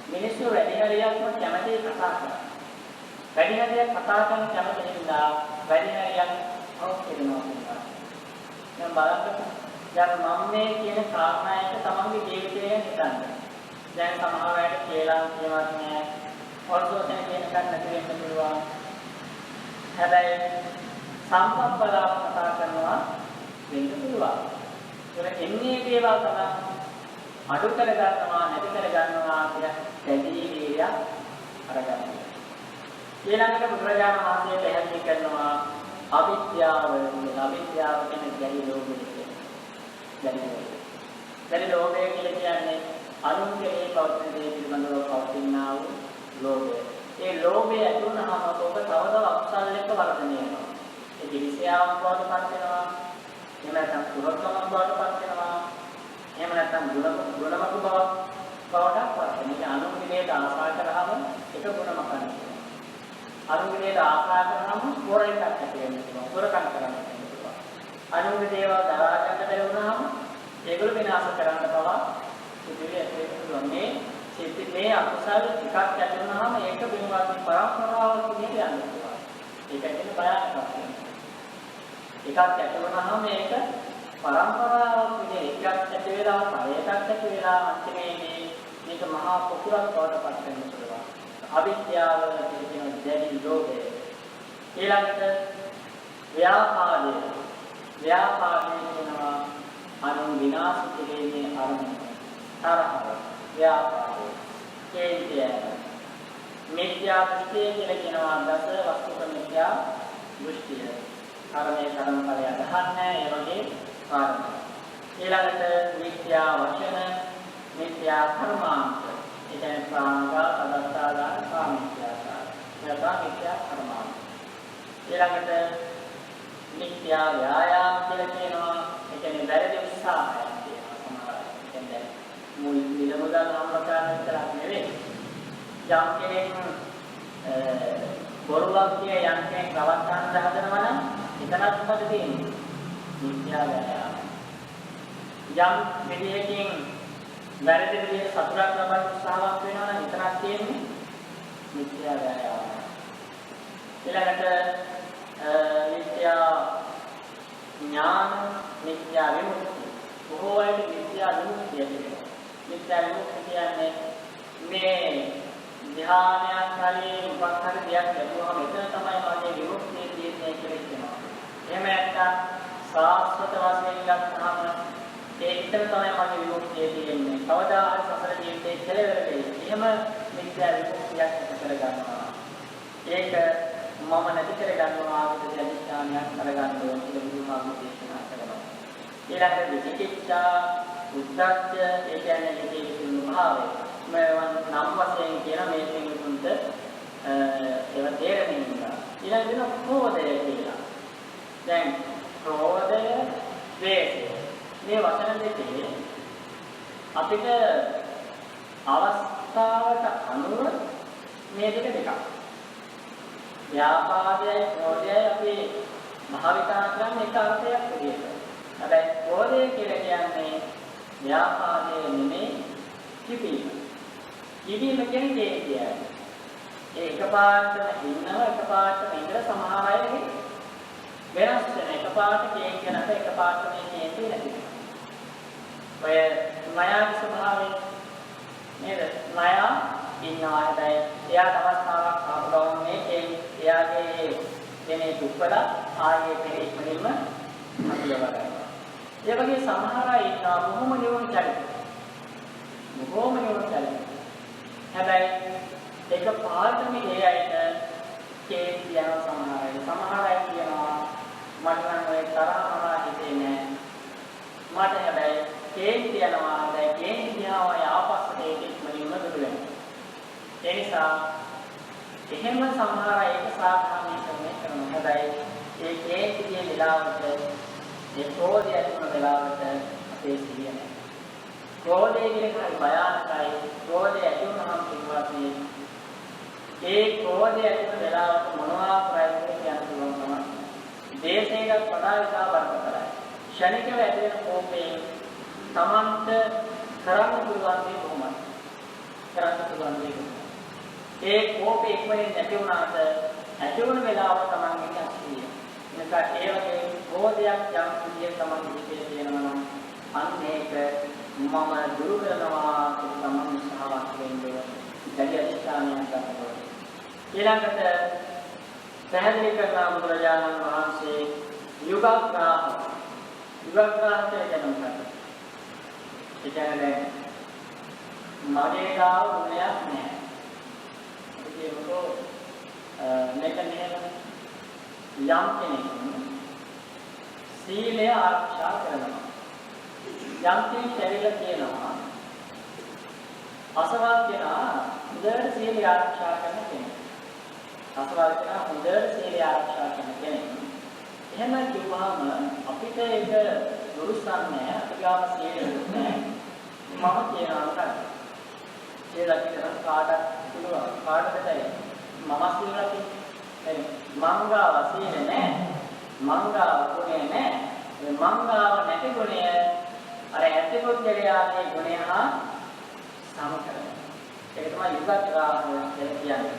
මිනිස්සු වැඩි හරියක්ම කැමති කතා කරනවා. වැඩි හරියක් කතා කරන කැමති නිසා වැඩි හරියක් අවු කරනවා. දැන් බලන්න දැන් මම මේ කියන කාරණා එක තමන්ගේ ජීවිතය හිතන්න. දැන් සමහර අයට කියලා කියවත් නෑ. ඔර්ධෝසන කියන එකක් නැති වෙන්න පුළුවන්. හැබැයි සම්පප්පලාව කතා කරනවා වෙන්න පුළුවන්. ඒක එන්නේ දේවල් තමයි අඩු කර ගන්නවා නැති කර ගන්නවා කියන දැඩි වීර්යය අරගන්නවා. ඊළඟට බුදුරජාණන් වහන්සේ පැහැදිලි කරනවා අවිද්‍යාව කියන්නේ දැඩි ලෝභය. දැඩි ලෝභය කියන්නේ අනුන්ගේ පෞද්ගලික දේ පිළිබඳව පවතිනා වූ ලෝභය. ඒ ලෝභය ඇති වුණාම ඔබ තවද අකුසල එක්ක වර්ධනය වෙනවා. ඒ කිරිසියාවක් බවටපත් වෙනවා. එහෙම නැත්නම් කුරකමක් බවටපත් වෙනවා. එහෙම නැත්නම් ගුණමක බවටපත් වෙනවා. මේ අනුන්ගේ දේට ආශා කරාම ඒක ගුණමක කරනවා. අනුන්ගේ දේට ආශා කරාම හොරෙන්ක් ඇති වෙනවා. හොරකම් කරනවා. අනුන්ගේ දේවල් දරා ගන්න බැරි වුණාම ඒගොල්ලෝ විනාශ කරන්න පවා ඉතිරි ඇති වෙනවා. මේ අකුසල එකක් ඇති වුණාම ඒක වෙනවත් පරම්පරාවක් විදිහට යන්න පුළුවන්. ඒක ඇතුළේ බයක්වත් එකක් ඇති වුණාම මේක පරම්පරාවක් විදිහට එකක් ඇති වෙලා පරයටක් ඇති වෙලා අන්තිමේදී මේක මහා පොකුරක් බවට පත් වෙන්න පුළුවන්. අවිද්‍යාව කියන දැඩි ලෝභය. ඊළඟට ව්‍යාපාදය කියනවා අනුන් විනාශ කිරීමේ අරමුණ. තරහව ව්‍යාපාදය. කේන්තිය. මිත්‍යා දෘෂ්ටිය කියලා කියනවා දස වස්තුක මිත්‍යා දෘෂ්ටිය. කර්මයේ කර්මඵලය අදහන්නේ ඒ වගේ කාරණා. ඊළඟට මිත්‍යා වචන, මිත්‍යා කර්මාන්ත. ඒ කියන්නේ ප්‍රාණඝාත, අදත්තාදාන, කාමීත්‍යාචාර. මේවා මිත්‍යා කර්මාන්ත. ඊළඟට මිත්‍යා ව්‍යායාම කියලා කියනවා. ඒ කියන්නේ වැරදි උත්සාහයක් කියනවා සමහරවිට. ඒ කියන්නේ මුල් නිලමුදල් හම්බකරන විතරක් නෙවෙයි. යම් කෙනෙක් බොරුවක් කිය යම් කෙනෙක් රවට්ටන්න හදනවා නම් එතනත් මොකද තියෙන්නේ? මිත්‍යා ව්‍යායාම. යම් විදියකින් වැරදි විදියට සතුටක් ලබන්න උත්සාහවත් වෙනවා නම් එතනත් තියෙන්නේ මිත්‍යා ව්‍යායාම. ඊළඟට මිත්‍යා ඥාන, මිත්‍යා විමුක්ති. බොහෝ අයට මිත්‍යා විමුක්තිය කියනවා. මිත්‍යා විමුක්තිය කියන්නේ මේ ධ්‍යානයක් හරි මොකක් හරි දෙයක් ලැබුවම එතන තමයි මාගේ විමුක්තිය තියෙන්නේ කියලා කියනවා. එහෙම නැත්නම් සාස්වත වශයෙන් ගත්තාම ඒ විතර තමයි මාගේ විමුක්තිය තියෙන්නේ. කවදා හරි සසර ජීවිතේ කෙලවර වෙයි. එහෙම මිත්‍යා විමුක්තියක් ඇති කර ගන්නවා. ඒක මම නැති කර ගන්නවා කියන අධිෂ්ඨානයක් කරගන්න ඕන කියලා බුදුහාමුදුරුවෝ දේශනා කරනවා. ඊළඟට විචිකිච්ඡා, උද්ධච්ච, ඒ කියන්නේ විචිකිච්ඡා භාවය. මේවන් නම් වශයෙන් කියන මේ කෙනෙකුට ඒව තේරෙන්නේ නැහැ. ඊළඟට ක්‍රෝධය කියලා. දැන් ක්‍රෝධය, ද්වේෂය. මේ වචන දෙකේ අපිට අවස්ථාවට අනුව මේ දෙක. ව්‍යාපාදයයි ක්‍රෝධයයි අපි භාවිතා කරන එක අර්ථයක් විදියට. හැබැයි ක්‍රෝධය කියලා කියන්නේ ව්‍යාපාදයේ නෙමෙයි කිපීම. කිපීම කියන්නේ ඒ එකපාරටම ඉන්නව එකපාරටම ඉඳලා සමහර අය වෙනස් වෙන එකපාරට කියනකට එකපාරට මේ කියන්නේ නැති. ඔය ණයාගේ ස්වභාවය නේද? ණයා ඉන්නවා හැබැයි එයාට අවස්ථාවක් ආපුවම මේ එයාගේ දෙනේ දුක්වල ආයේ පෙරෙන්නම අතුලව ගන්නවා. ඒ වගේ සමහර අය ඉන්නවා බොහොම නියම චරිත. හැබැයි ඒක පාඩම ඒ අයට කේන්ති යන සමහර අය කියනවා මට නම් ඔය තරහම හිතේ නෑ. මට හැබැයි කේන්ති යනවා දැන් කේන්ති දිහා ආපස්සට ඒකෙම දුර වෙනවා. ඒ නිසා එහෙම සමහර අය ඒක සාධාරණීකරණය හැබැයි ඒ කේන්තිගේ වෙලාවට ඒ ක්‍රෝධය ඇති වුණ වෙලාවට අපේ සිහිය නැහැ. ක්‍රෝධය කියන එක හරි භයානකයි. ක්‍රෝධය ඇති වුණාම පිටවත්නි ඒ ක්‍රෝධය ඇති වුණ වෙලාවට මොනවා කරයිද කියන්න පුළුවන් තමයි. දේශයකට වඩා ඉතා බරපතලයි. ක්ෂණිකව ඇති වෙන කෝපේ තමන්ට කරන්න පුළුවන් දේ කොහොමද? කරන්න පුළුවන් දේ කොහොමද? ඒ කෝපේ ඉක්මනින් නැති වුණාට ඇති වුණ වෙලාවට තමන් ඉන්නේ අස්සිය. එනිසා ඒ වගේ ක්‍රෝධයක් යම් කිසියෙක් තමන් ජීවිතේ තියෙනවා නම් අන්න ඒක මම දුරු කරනවා කියලා තමන් උත්සාහවත් වෙන්නේ. දැඩි අධිෂ්ඨානයක් ගන්නවා. ඊළඟට පැහැදිලි කරන බුදුරජාණන් වහන්සේ යුගග්‍රාහකය ගැන කතා. ඒ කියන්නේ මගේ ගාව ගුණයක් නැහැ. අපි කියමුකෝ මේක නේද යම් කෙනෙක් සීලය ආරක්ෂා කරනවා. යම් කෙනෙක් ඇවිල්ලා කියනවා අසවල් කෙනා හොඳට සීලය ආරක්ෂා කරන කෙනෙක්. අසවල් කෙනා හොඳට සීලය ආරක්ෂා කරන කෙනෙක්. එහෙම කිව්වහම අපිට ඒක දුරුස්සන්නේ අපි ගාම සීලය නැහැ. මම කියනවා මොකක්ද? සීලය කියන කාටද පුළුවන් කාටදයි මම සීලය කියන්නේ මංගාව සීලය නැහැ. මංගාව ගුණය නැහැ. මංගාව නැති ගුණය අර ඇති පුද්ගලයාගේ ගුණය හා සම කරනවා. ඒක තමයි යුගග්‍රාහකය කියන්නේ.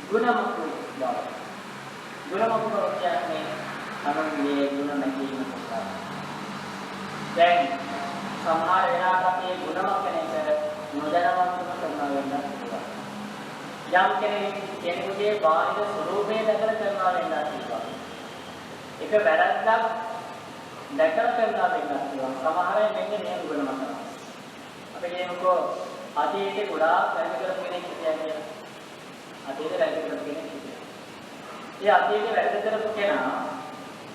ගුණමුතු බව. ගුණමුතු කියන්නේ අනුන්ගේ ගුණ නැතිවීම නිසා. දැන් සමහර වෙලාවට අපි ගුණමක් කෙනෙක් නොදැනවත්වම කරනවා වෙන්නත් පුළුවන්. යම් කෙනෙකුගේ බාහිර ස්වરૂපේ දැකලා කරනවා වෙන්නත් පුළුවන්. එක වැරද්දක් දැකලා කරනවා වෙන්නත් පුළුවන්. සමහර අය මෙන්න මේ ගුණමක් කරනවා. අපි කියමුකෝ අතීතේ ගොඩාක් වැරදි කරපු කෙනෙක් හිටියා කියලා. අතීතේ වැරදි කරපු කෙනෙක් හිටියා. ඒ අතීතේ වැරදි කරපු කෙනා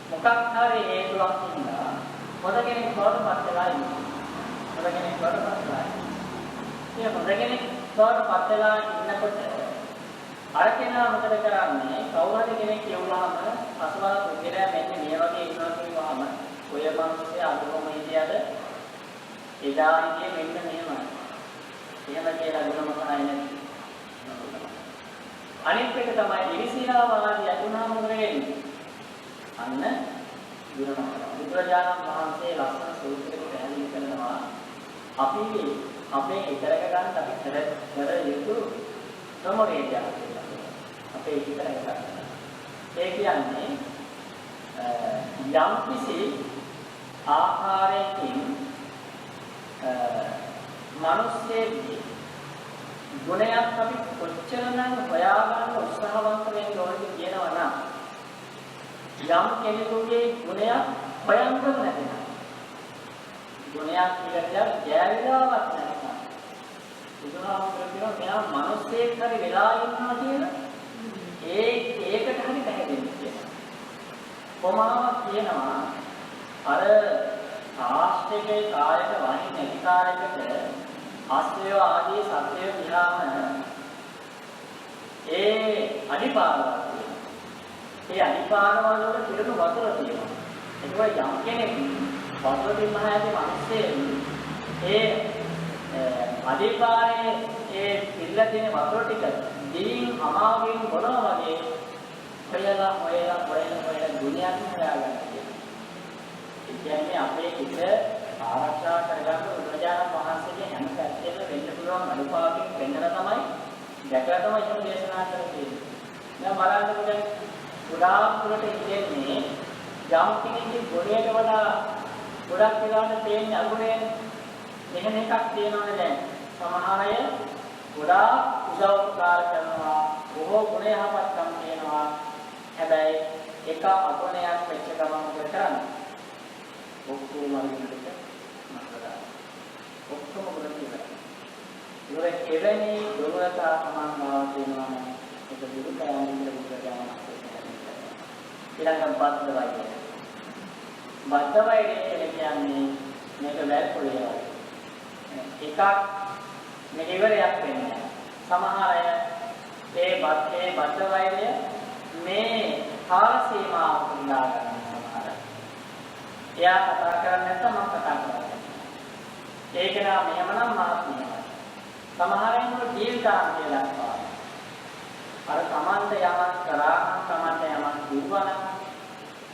මොකක් හරි හේතුවක් හින්දා හොඳ කෙනෙක් බවට පත් වෙලා ඉන්නවා. හොඳ කෙනෙක් බවට පත් වෙලා ඉන්නවා. ඒ හොඳ කෙනෙක් බවට පත් වෙලා ඉන්නකොට අර කෙනා මොකද කරන්නේ? කවුරු හරි කෙනෙක් කියවුවාම අසවල් පුද්ගලයා මෙන්න මේ වගේ ඉන්නවා කියවුවාම ඔය මිනිස්සේ අඳුරම හිටියද එදා ඉන්නේ මෙන්න මෙහෙමයි. එහෙම කියලා ගුණම කරන්නේ නැති. අනිත් එක තමයි ඉරිසියාව ආදී යතුනා මොකද වෙන්නේ? අන්න ගුණම කරනවා. බුදුරජාණන් වහන්සේ ලස්සන සූත්‍රයක පැහැදිලි කරනවා අපි අපේ ඉතරක ගන්න අපි කර යුතු ක්‍රමවේදයක් තියෙනවා. අපේ ඉතරක ගන්න. ඒ කියන්නේ යම් කිසි ආකාරයකින් මිනිස්සෙගේ ගුණයක් අපි කොච්චරනම් හොයාගන්න උත්සාහවන්ත වෙන්න ඕනද කියනවා නම් යම් කෙනෙකුගේ ගුණයක් හොයන්නම නැතිනම් ගුණයක් කියලා ගෑවිලාවක් නැතිනම් බුදුහාමුදුරුවෝ කියනවා මෙයා මිනිස්සෙක් හරි වෙලා ඉන්නවා කියලා ඒකට හරි පැහැදිලි කියනවා. කොමාවක් කියනවා අර ආශ්‍රයේ කායක වහින අධිකාරයකට ආශ්‍රය ආදී සත්‍යය විහාම ඒ අනිපාරවල ඒ අනිපාරවල වල පිරුණු වතුර තියෙනවා. ඒක යම් කෙනෙක් වතුර දිමහාගේ මිනිස්සේ ඒ අනිපාරයේ ඒ පිළිලා තියෙන වතුර ටික දිවින් අමාගෙන් බොනවා වගේ හොයලා දුනියක් හොයාගන්න කියනවා. ඒ කියන්නේ අපේ හිත ආරක්ෂා කරගන්න බුදුරජාණන් වහන්සේගේ හැම පැත්තෙම වෙන්න පුළුවන් අනුපාතයෙන් වෙන්නලා තමයි දැකලා තමයි එහෙම දේශනා කරන්නේ. දැන් බලන්නකෝ දැන් ගොඩාක් දුරට ඉන්නේ යම් කෙනෙක්ගේ ගුණයට වඩා ගොඩක් වෙලාවට තේන්නේ අගුණය. මෙහෙම එකක් තියෙනවනේ දැන්. සමහර අය ගොඩාක් උදව් උපකාර කරනවා, බොහෝ ගුණ යහපත්කම් තියෙනවා. හැබැයි එක අගුණයක් වෙච්ච ගමන් මොකද කරන්නේ? ඔක්කොම අරින්නට මතකදා. ඔක්කොම ගුණ කියලා. ඉවර එවැනි දුර්වලතා සමානතාවක් තියෙනවා නම් ඒක දුරු කරන්න කියලා බුදුරජාණන් වහන්සේ කියනවා. ඊළඟට බද්ධ වෛරය. බද්ධ වෛරය කියන්නේ මේක වැල්පොලිය වගේ. එකක් මේක ඉවරයක් වෙන්නේ. සමහර අය ඒ බද්ධ වෛරය මේ කාල සීමාවක ඉඳලා ගන්න සමහර. එයා කතා කරන්නේ නැත්නම් මම කතා කරන්නේ. ඒක නා මෙහෙමනම් මාත් මෙහෙමයි. සමහරෙන් උන ජීවිතාන්තය දක්වා. අර තමන්ට යමක් කරා නම් තමන්ට යමක් දුවන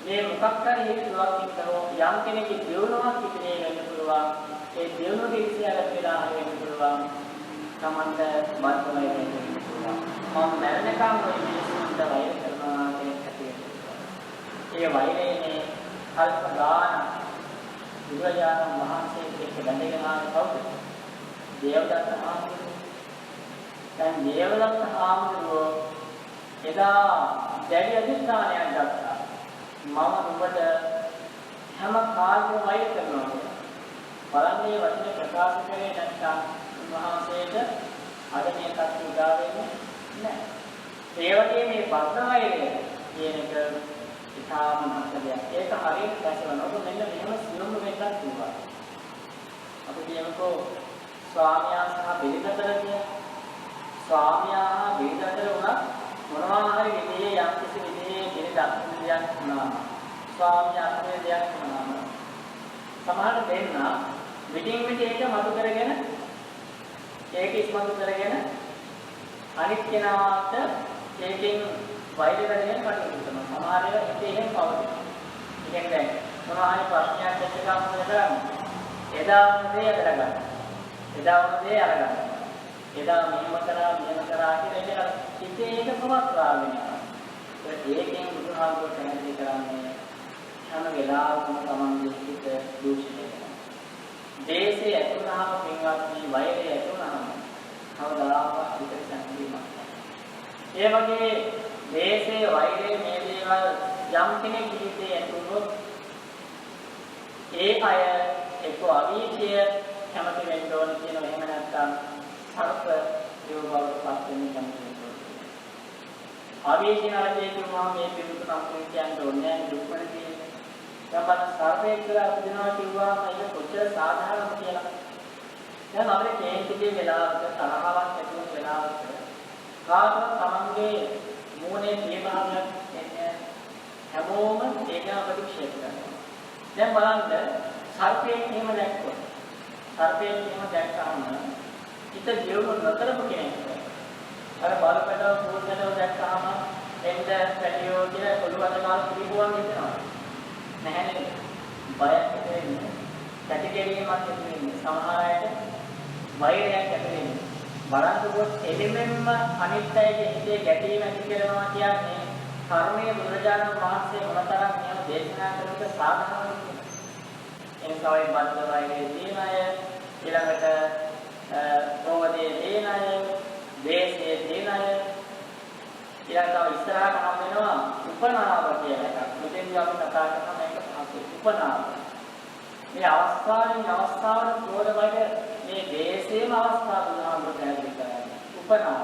මේ මොකක් හරි හේතුවක් ඉන්නෝ යම් කෙනෙක්ගේ දියුණුවක් ඉතිරේ වෙන්න පුළුවන්. ඒ දියුණුවේ ඉතිරියට වෙලා වෙන්න පුළුවන්. තමන්ට බද්ධ වෙන්න පුළුවන්. මම මරණකම් ඔය මිනිස්සුන්ට වෛර කරනවා කියන ඒ වෛරයේ කල්ප ගාන බුදුරජාණන් වහන්සේ එක්ක බැඳගෙන ආවේ කවුද? දේවදත්ත මහත්මයා. දැන් දේවදත්ත මහත්මයා එදා දැඩි අධිෂ්ඨානයක් ගත්තා. මම ඔබට හැම කාලෙම වෛර කරනවා කියලා. බලන්නේ වචනේ ප්‍රකාශ කරේ නැත්නම් උන්වහන්සේට අද මේ තත්ත්වය උදා වෙන්නේ නැහැ. ඒ වගේ මේ බද්ධ වෛරය කියන එක ඉතාම මහත්කමක්. ඒක හරියට දැකවනකොට මෙන්න මෙහෙම සියුම් වෙන්නත් පුළුවන්. අපි කියමුකෝ ස්වාමියා සහ බිරිඳතර කියන ස්වාමියා බිරිඳතර උනත් මොනවා හරි විදිහේ යම් කිසි විදිහේ බිරිඳක් දෙයක් වුණා. ස්වාමියා අතරේ දෙයක් වුණා. සමහර දෙන්න පිටින් පිට ඒක මතු කරගෙන ඒක ඉස්මතු කරගෙන අනිත් කෙනාට ඒකෙන් වෛර කරගෙන කටයුතු කරනවා. සමහර ඒවා හිතේ එහෙම පවතිනවා. ඒ කියන්නේ දැන් මොනවා හරි ප්‍රශ්නයක් ඇති ගමන් මොකද කරන්නේ? එදා වුණේ අදලා ගන්න. එදා වුණේ අරගන්න. එදා මෙහෙම කරා කියලා ඒක හිතේ ඒක පවත්වාගෙන යනවා. ඒකෙන් බුදුහාමුදුරුවෝ පැහැදිලි කරන්නේ හැම වෙලාවකම තමන්ගේ හිත දූෂණය කරනවා. දේශේ ඇතුණාම පින්වත්නි වෛරය ඇතුණාම කවදාවත් හිත සංකීර්ණයක් නැහැ. ඒ වගේ දේශේ වෛරය මේ දේවල් යම් කෙනෙක් ජීවිතේ ඇතුළොත් ඒ අය එක්ක අවීචය කැමති වෙන්න ඕන කියන එහෙම නැත්නම් සර්ප යෝගවලපත් වෙන්න කැමති වෙන්න ඕන. අවීචනාදී කියනවා මේ පිළිතුරු නම් කියන්න ඕනේ නැහැ දුක්මන කියන්නේ. දැන් සර්පේ කියලා අපදිනවා කිව්වම ඒක කොච්චර සාධාරණද කියලා. දැන් අපේ කේන්තිගේ වෙලාවක තරහවක් ඇති වෙන වෙලාවක කාටවත් තමන්ගේ මූණේ තේමාවක් එන්නේ හැමෝම ඒකම ප්‍රතික්ෂේප කරනවා. දැන් බලන්න සර්පයෙන් එහෙම දැක්කොත් සර්පයෙන් එහෙම දැක්කම හිත ජීවු නොතරපු කෙනෙක්. අර බලපෑම පූර්ණව දැක්කම එන්න පැටියෝ කියලා ඔළුවට කාල් පිළිගුවන් හිතනවා. නැහැ නේද? බයක් ඇති වෙන්නේ. පැටිකෙලියමක් ඇති වෙන්නේ. සමහර අයට වෛරයක් ඇති වෙන්නේ. බලන්නකොත් එළිමෙන්ම අනිත් අයගේ හිතේ ගැටීම ඇති කරනවා කියන්නේ කර්මයේ බුදුරජාණන් වහන්සේ මොනතරම් නියම දේශනා කළද සාධාරණ කියලා. එන්සාවේ බද්ධ වෛරයේ තියෙන අය ඊළඟට ප්‍රෝධයේ තියෙන අය දේශයේ තියෙන අය ඊළඟට ඉස්සරහට හම් වෙනවා උපනාව කියන එකක්. මෙතෙන්දී අපි කතා කරන මේක පහසු උපනාව. මේ අවස්ථාවෙන් අවස්ථාවට ප්‍රෝධ වෛරය මේ දේශේම අවස්ථාව බුදුහාමුදුරුවෝ පැහැදිලි කරන්නේ. උපනාම.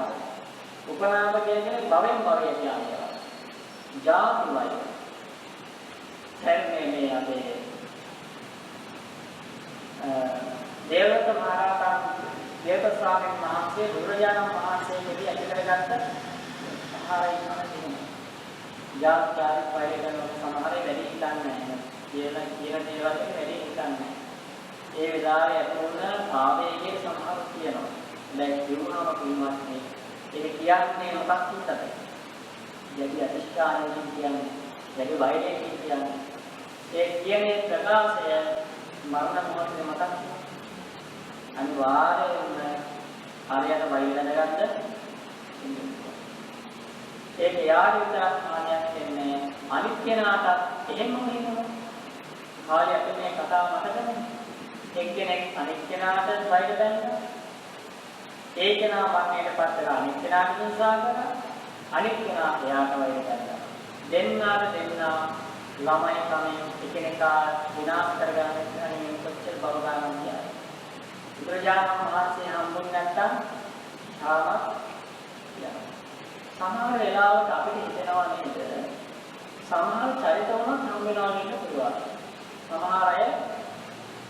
උපනාම කියන්නේ භවෙන් භවය කියන්නේ. ජාති වෛරය. සර්වේ මේ අපේ දේවදත්ත මහරහතන් දේවදත්ත ස්වාමීන් වහන්සේ බුදුරජාණන් වහන්සේගෙදී ඇති කරගත්ත ආහාරය තමයි. ජාති වෛරය කරන සමහරේ වැඩි හිතන්නේ නැහැ. කියන දේවල් එක වැඩි හිතන්නේ නැහැ. ඒ විලාරය ඇතුළත ආවේගයේ සමහර තියෙනවා. දැන් ජීවනම පින්වත්නි ඒක කියන්නේ මොකක් හිතද? යටි අධිෂ්ඨානයෙන් කියන්නේ යටි වෛරයෙන් කියන්නේ ඒ කියන්නේ ප්‍රකාශය මරණ මොහොතේ මතක් වෙනවා. අනිවාර්යයෙන්ම හරියට වෛරය දැනගන්න ඒක යාට විතරක් මානයක් වෙන්නේ අනිත් කෙනාට එහෙම වෙනවා. කාලය අපි මේ කතාව මතකනේ. එක්කෙනෙක් අනිත් කෙනාට වෛර දැන්නා. ඒ කෙනා මරණයටපත් වෙලා අනිත් කෙනාට හිංසා කරා. අනිත් කෙනා එයාට වෛර දැන්නා. දෙන්නාට දෙන්නා ළමයි තමයි එකිනෙකා විනාශ කරගන්න යන කොච්චර බව ගන්න කියන්නේ. බුදුරජාණන් වහන්සේ හම්බුනේ නැත්තම් තාමත් සමහර වෙලාවට අපිට හිතෙනවා නේද? සමහර චරිත වුණත් හම් වෙනවා නේද පුළුවන්. සමහර අය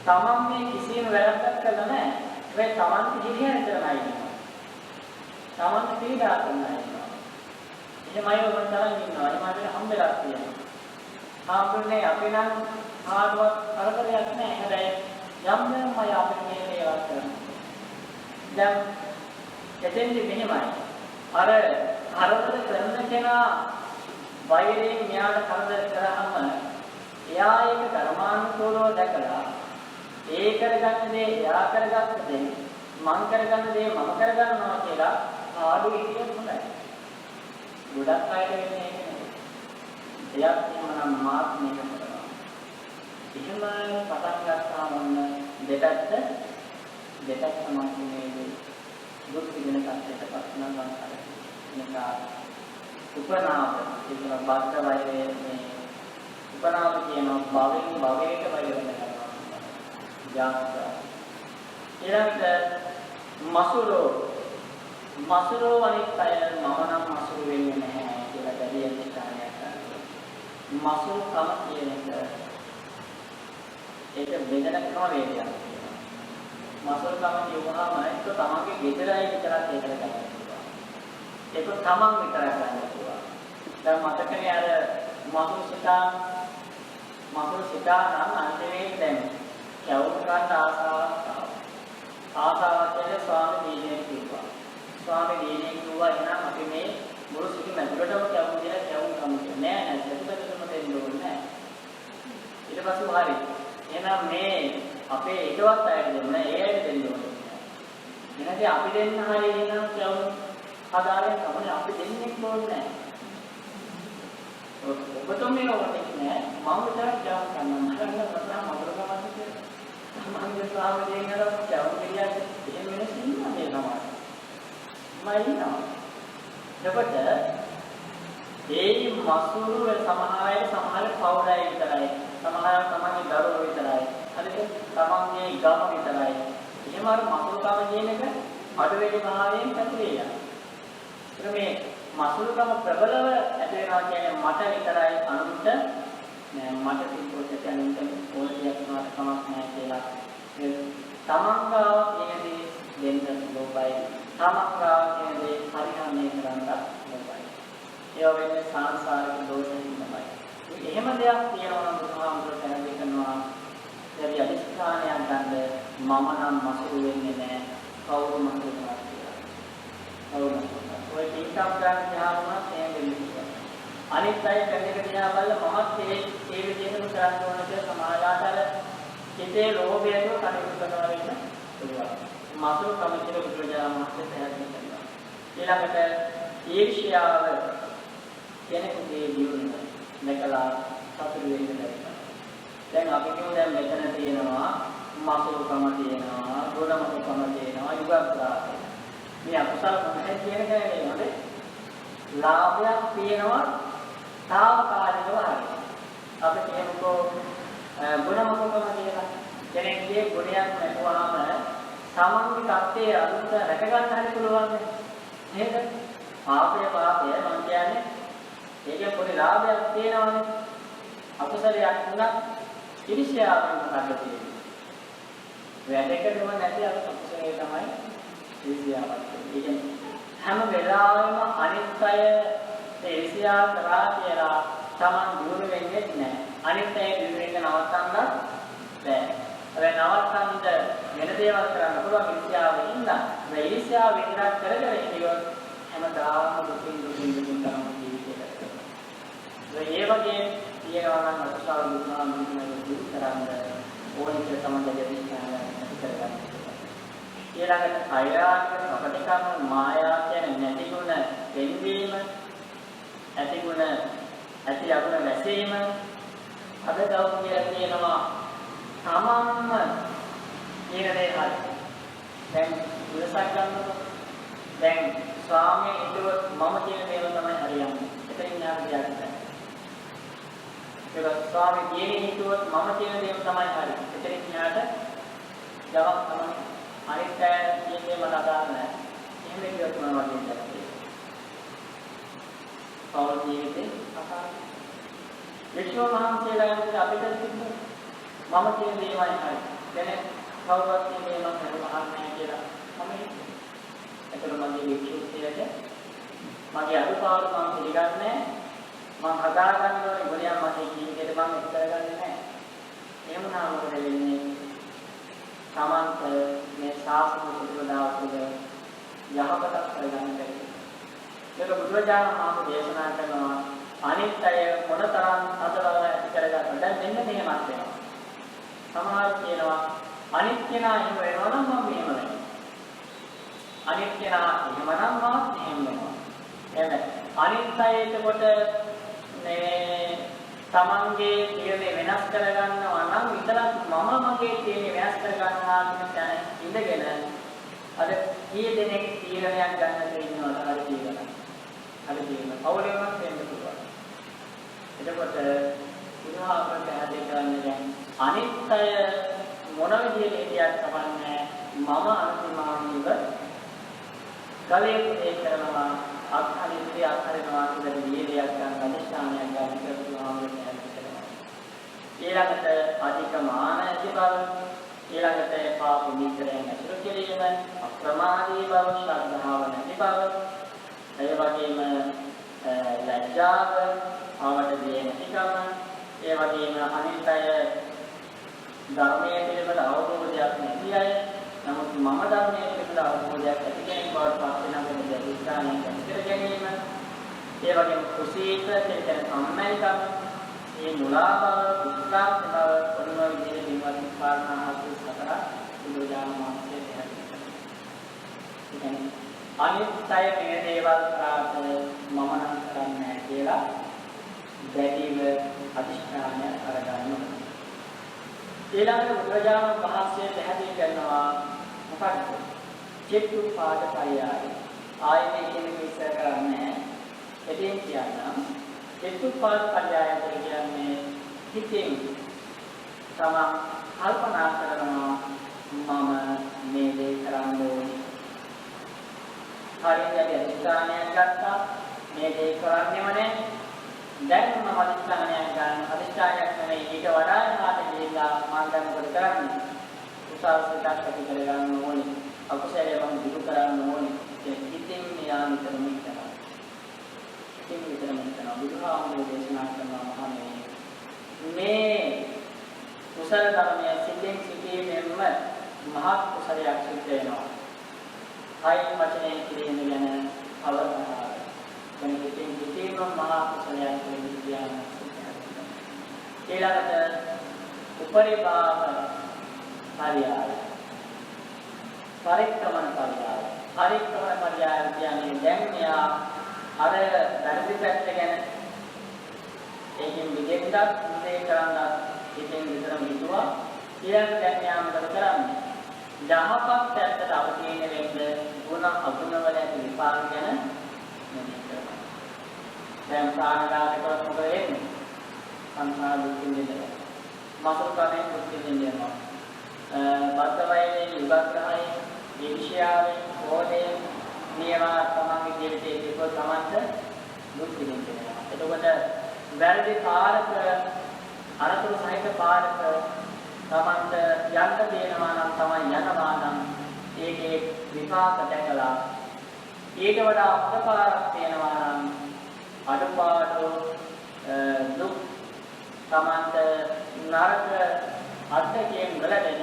තමන් මේ කිසිම වැරද්දක් කළා නැහැ. ඒ තමන්ට හිරියන කරනයි. තමන්ට පීඩා කරනයි. එහෙමයි වුණ තරම් ඉන්නවා. එහෙම අපිට හම්බෙලා තියෙනවා. හම්බුනේ අපි නම් ආඩුවක් කරදරයක් නැහැ. හැබැයි යම් යම්මයි අපිට මේ ඒවා කරන්නේ. දැන් එතෙන්දි මෙහෙමයි. අර කරදර කරන කෙනා වෛරයෙන් න්යාය කරදර කරාම එයා ඒක ධර්මානුකූලව දැකලා ඒ කරගන්න දේ එයා කරගන්න දේ මං කරගන්න දේ මම කරගන්නවා කියලා ආඩු ඉතියක් හොඳයි. ගොඩක් අයට වෙන්නේ ඒක නෙවෙයි. එයාත් එහෙමනම් මාත් මේක කරනවා. එහෙම පටන් ගත්තාම දෙකක් සමානන්නේ දුක් විඳින කටට පස්සන ගන්න උපනාම කියන බද්ධ වෛරයේ මේ උපනාම කියන භවයෙන් භවයට වෛර වෙනවා. යාත්‍ර ඊළඟට මසුරෝ අනිත් අය මම නම් මසුරු වෙන්නේ නැහැ කියලා දැඩි අධිෂ්ඨානයක් ගන්නවා. මසුරුකම කියන ඒක බෙදෙන ක්‍රමවේදයක් තියෙනවා. මසුරුකම කියවහම ඒක තමන්ගේ ගෙදරයි විතරක් ඒක කරගන්න පුළුවන්. ඒක තමන් විතරක් ගන්න පුළුවන්. දැන් මතකනේ අර මසුරු සිතා නම් අන්තිමේ දැන් කවුරු ගන්න ආසාවක් කියන්නේ ස්වාමි දීනේ කිව්වා. ස්වාමි දීනේ කිව්වා එහෙනම් අපි මේ මුළු සිටි මැදුරටම කවුරු කියලා කවුරු කමුන්නේ නෑ නෑ සතුටුකම දෙන්න ඕනේ නෑ. ඊට පස්සේ හරි. එහෙනම් මේ අපේ එකවත් අයට දෙන්න ඒ අයට දෙන්න ඕනේ. එහෙනම් අපි දෙන්න හරි එහෙනම් කවුරු ආදාරයෙන් තමයි අපි දෙන්නේ ඕනේ නෑ. ඔබතුමිය ඕනේ නෑ මම විතරක් ජාම කරනවා මම මතරකමත් කියලා. මම ස්වාමි දෙන්නලා කවුරු කියලා එහෙම වෙනස් ඉන්නවා මේ සමාජය. මයින්නවා. එතකොට ඒ මසුරු සමහර සමහර පවුලයි විතරයි. සමහර තමන්ගේ දරුවෝ විතරයි. හරිද? තමන්ගේ ගම විතරයි. එහෙම අර මසුරුකම කියන එක අඩුවෙලි භාවයෙන් පැතිරේ යනවා. ඒක මේ මසුරුකම ප්‍රබලව ඇති වෙනවා කියන්නේ මට විතරයි අනුන්ට නෑ මට කිව්වොත් කියන්නේ ඕනියක් නෑ කමක් නෑ කියලා. තමන්ගාව කියනදී දෙන්න ලෝභයි. තමන්ගාව කියනදී පරිහරණය කරන්න ලෝභයි. ඒ වගේ සංසාරික දෝෂෙන් තමයි. එහෙම දෙයක් තියෙනවා නම් බුදුහාමුදුරුවෝ පැහැදිලි කරනවා. දැඩි අධිෂ්ඨානයක් ගන්න මම නම් මසුරු වෙන්නේ නෑ. කවුරු මසුරු වෙනවා කියලා. කවුරු ඔය තීකම් ගන්න ගියාම එහෙම වෙන්නේ. අනිත් අය කරන එක දිහා බලලා මමත් ඒ විදිහටම කරන්න ඕන කියලා සමාජාතර හිතේ ලෝභය දුක කටයුතු කරනවා වෙන්න පුළුවන්. මසුරු කම කියලා බුදුරජාණන් වහන්සේ පැහැදිලි කරනවා. ඊළඟට ඊර්ෂ්‍යාව කෙනෙකුගේ ජීවනය නැකලා සතුරු වෙන්න බැහැ. දැන් අපි කියමු දැන් මෙතන තියෙනවා මසුරුකම තියෙනවා, ගුණමකම තියෙනවා, යුගප්‍රාප්තය. මේ අකුසල මොහේ කියන කෙනේ නේද? ලාභයක් තියෙනවා තාවකාලිකව හරි. අපි කියමුකෝ ගුණමකම කියලා. කෙනෙක්ගේ ගුණයක් නැතුවම සාමාන්‍ය තත්ත්වයේ අනුත රැක ගන්න හරි පුළුවන් නේද? පාපය මම කියන්නේ ඒකේ පොඩි ලාභයක් තියෙනවානේ. අකුසලයක් වුණා ඉරිෂ්‍යාවෙන් මොකද තියෙන්නේ? වැඩකටම නැති අකුසලයේ තමයි ඉරිෂ්‍යාවක් තියෙන්නේ. හැම වෙලාවෙම අනිත් අය ඉරිෂ්‍යා කරා කියලා Taman දුර වෙන්නේ නැහැ. අනිත් අය දුර වෙන්න නවත්තන්නත් බෑ. හැබැයි නවත්තන්න වෙන දේවල් කරන්න පුළුවන් ඉරිෂ්‍යාවෙන් ඉන්න. මේ ඉරිෂ්‍යාව විතරක් කරගෙන ඉතියොත් හැමදාම දුකින් තමයි ජීවිතේ. ඒ වගේ තියෙනවා නම් අකුසල දුනා මුලින්ම දුරු කරන්න ඕනෙක තමයි දෙවියන් නැති කරගන්න. ඊළඟට අයරාග අපටිකම මායා කියන නැතිගුණ වෙන්වීම ඇතිගුණ ඇති අගුණ වැසීම අද දවස් කියලා කියනවා තමන්ම කියන දේ හරි. දැන් උදසක් ගන්නකොට දැන් ස්වාමී හිතුවොත් මම කියන දේම තමයි හරියන්නේ. එතනින් යාම දෙයක් නැහැ. ඒක ස්වාමී කියන්නේ හිතුවොත් මම කියන දේම තමයි හරි. එතනින් යාට ජවාබ් තමයි අනිත් අය කියන්නේ මට අදාළ නැහැ. එහෙම කියොත් මම වගේ දෙයක්. පෞල් ජීවිතේ අසාරයි. විශ්ව මහන්සියලා යන්නේ අපිට තිබුණා. මම කියන දේමයි හරි. දැන් කවුරුත් කියන්නේ මම හරි මහන්නේ කියලා. මම එතන මගේ විශ්වසිතයට මගේ අනුපාඩු මම පිළිගන්නේ මම හදා ගන්න ඕනේ ගුණයක් මගේ ජීවිතේට මම ඉස්තර ගන්නෙ නැහැ. එහෙම නම් මොකද වෙන්නේ? තමන්ට මේ සාසන ප්‍රතිපදාව තුළ යහපතක් කරගන්න බැහැ. ඒක බුදුරජාණන් වහන්සේ දේශනා කරනවා අනිත්‍ය මොනතරම් අදවල ඇති කරගන්න. දැන් මෙන්න මෙහෙමත් වෙනවා. සමහර කියනවා අනිත්‍ය නා එහෙම වෙනවා නම් මම මෙහෙම වෙනවා. අනිත්‍ය නා එහෙමනම් මාත් එහෙම වෙනවා. එහෙනම් අනිත්‍යයට කොට මේ තමන්ගේ තීරණය වෙනස් කරගන්නවා නම් විතරක් මම මගේ තීරණය වෙනස් කරගන්නවා කියන තැන ඉඳගෙන අද කී දෙනෙක් තීරණයක් ගන්නද ඉන්නවද අර තීරණ. අර තීරණ පෞලෙමත් වෙන්න පුළුවන්. එතකොට ඉන්නවා අපට පැහැදිලි කරන්නේ දැන් අනිත්‍ය මොන විදිහේ හේතියක් තබන්නේ මම අන්තිමානීව කලයේ ඒ කරනවා අත්හරින්දී අත්හරිනවා කියන විදිහයක් ගන්න අධිෂ්ඨානයක් ගන්න කියලා කියනවා. ඊළඟට අධික මාන ඇති බව, ඊළඟට පාප මිත්‍රයන් ඇසුරු කිරීම, අප්‍රමාදී බව, ශ්‍රද්ධාව නැති බව, ඒ වගේම ලැජ්ජාව, ආවට දේ නැතිකම, ඒ වගේම අනිත්‍ය ධර්මයේ පිළිබඳ අවබෝධයක් නැති අය, නමුත් මම ධර්මයේ පිළිබඳ අවබෝධයක් ඇති කෙනෙක් බවට පත් වෙනකම් දෙවිස්ථානයෙන් කර ගැනීම, ඒ වගේම කුසීත කියන සම්මයිකම, මේ මුලාව, උත්සාහ බව, ඔන්න විදිහේ දිනවත් කාරණා හතර බුදුදාන මාර්ගයේ තියෙනවා. කියන්නේ අනිත්‍ය මේ දේවල් කරාට මම නම් කරන්නේ කියලා දැඩිව අධිෂ්ඨානය කරගන්නවා. ඊළඟට බුදුරජාණන් වහන්සේ පැහැදිලි කරනවා මොකක්ද? චිත්තුපාද පරියාය. ආයතන කියන විස්තර කරන්නේ එදින් කියනවා. චිත්තුපාද පරියාය කියන්නේ හිතෙන් තම කල්පනා කරනවා මම මේ දේ කරන්න ඕනේ. හරියට අධිෂ්ඨානයක් ගත්තා මේ දේ කරන්නේම නැහැ. දැන් මම අධිෂ්ඨානයක් ගන්න අධිෂ්ඨානයක් නෙවෙයි ඊට වඩා එහාට ගිහිල්ලා මම දැන් මොකද කරන්නේ? උසාව සිතක් ඇති කරගන්න ඕනේ. අකුසලයේ මම දුරු කරන්න ඕනේ. ඒ හිතින් යාමිතරම කරනවා. හිතින් විතරම කරනවා. බුදුහාමුදුරේ දේශනා කරනවා මහණෙනි. මේ කුසල ධර්මයේ සිතින් සිටීමෙන්ම මහත් කුසලයක් සිද්ධ වෙනවා. කයින් වචනයෙන් කිරීම ගැන අවබෝධය කෙනෙකුට හිතේම මහා කුසලයක් කියන ඊළඟට උපරිභාව පරියාය පරික්‍රමණ පරියාය පරික්‍රමණ පරියාය කියන්නේ දැන් මෙයා අර වැරදි පැත්ත ගැන ඒකෙන් විදෙන්නත් උදේ කරන්න ඉතින් විතරම හිතුවා ඊළඟට දැන් මෙයා මොකද කරන්නේ යහපත් පැත්තට අවතීන වෙන්න ගුණ අගුණ වල ඇති විපාක ගැන දැන් ප්‍රාණඝාත කරොත් මොකද වෙන්නේ? සංසාර දුක් විඳිනවා. මාසුකමෙන් දුක් විඳිනවා. බද්ධවයනේ යුගග්‍රහයේ ඊර්ෂ්‍යාවෙන් ඕනේ මේවා තමන්ගේ ජීවිතයේ තිබ්බොත් තමන්ට දුක් විඳිනවා. එතකොට වැරදි පාරක අරතුරු සහිත පාරක තමන්ට යන්න දෙනවා නම් තමයි යනවා නම් ඒකේ විපාක දැකලා ඊට වඩා අපපාරක් තියෙනවා නම් අඩපාඩු දුක් තමන්ට නරක අත්දැකීම් වලදෙන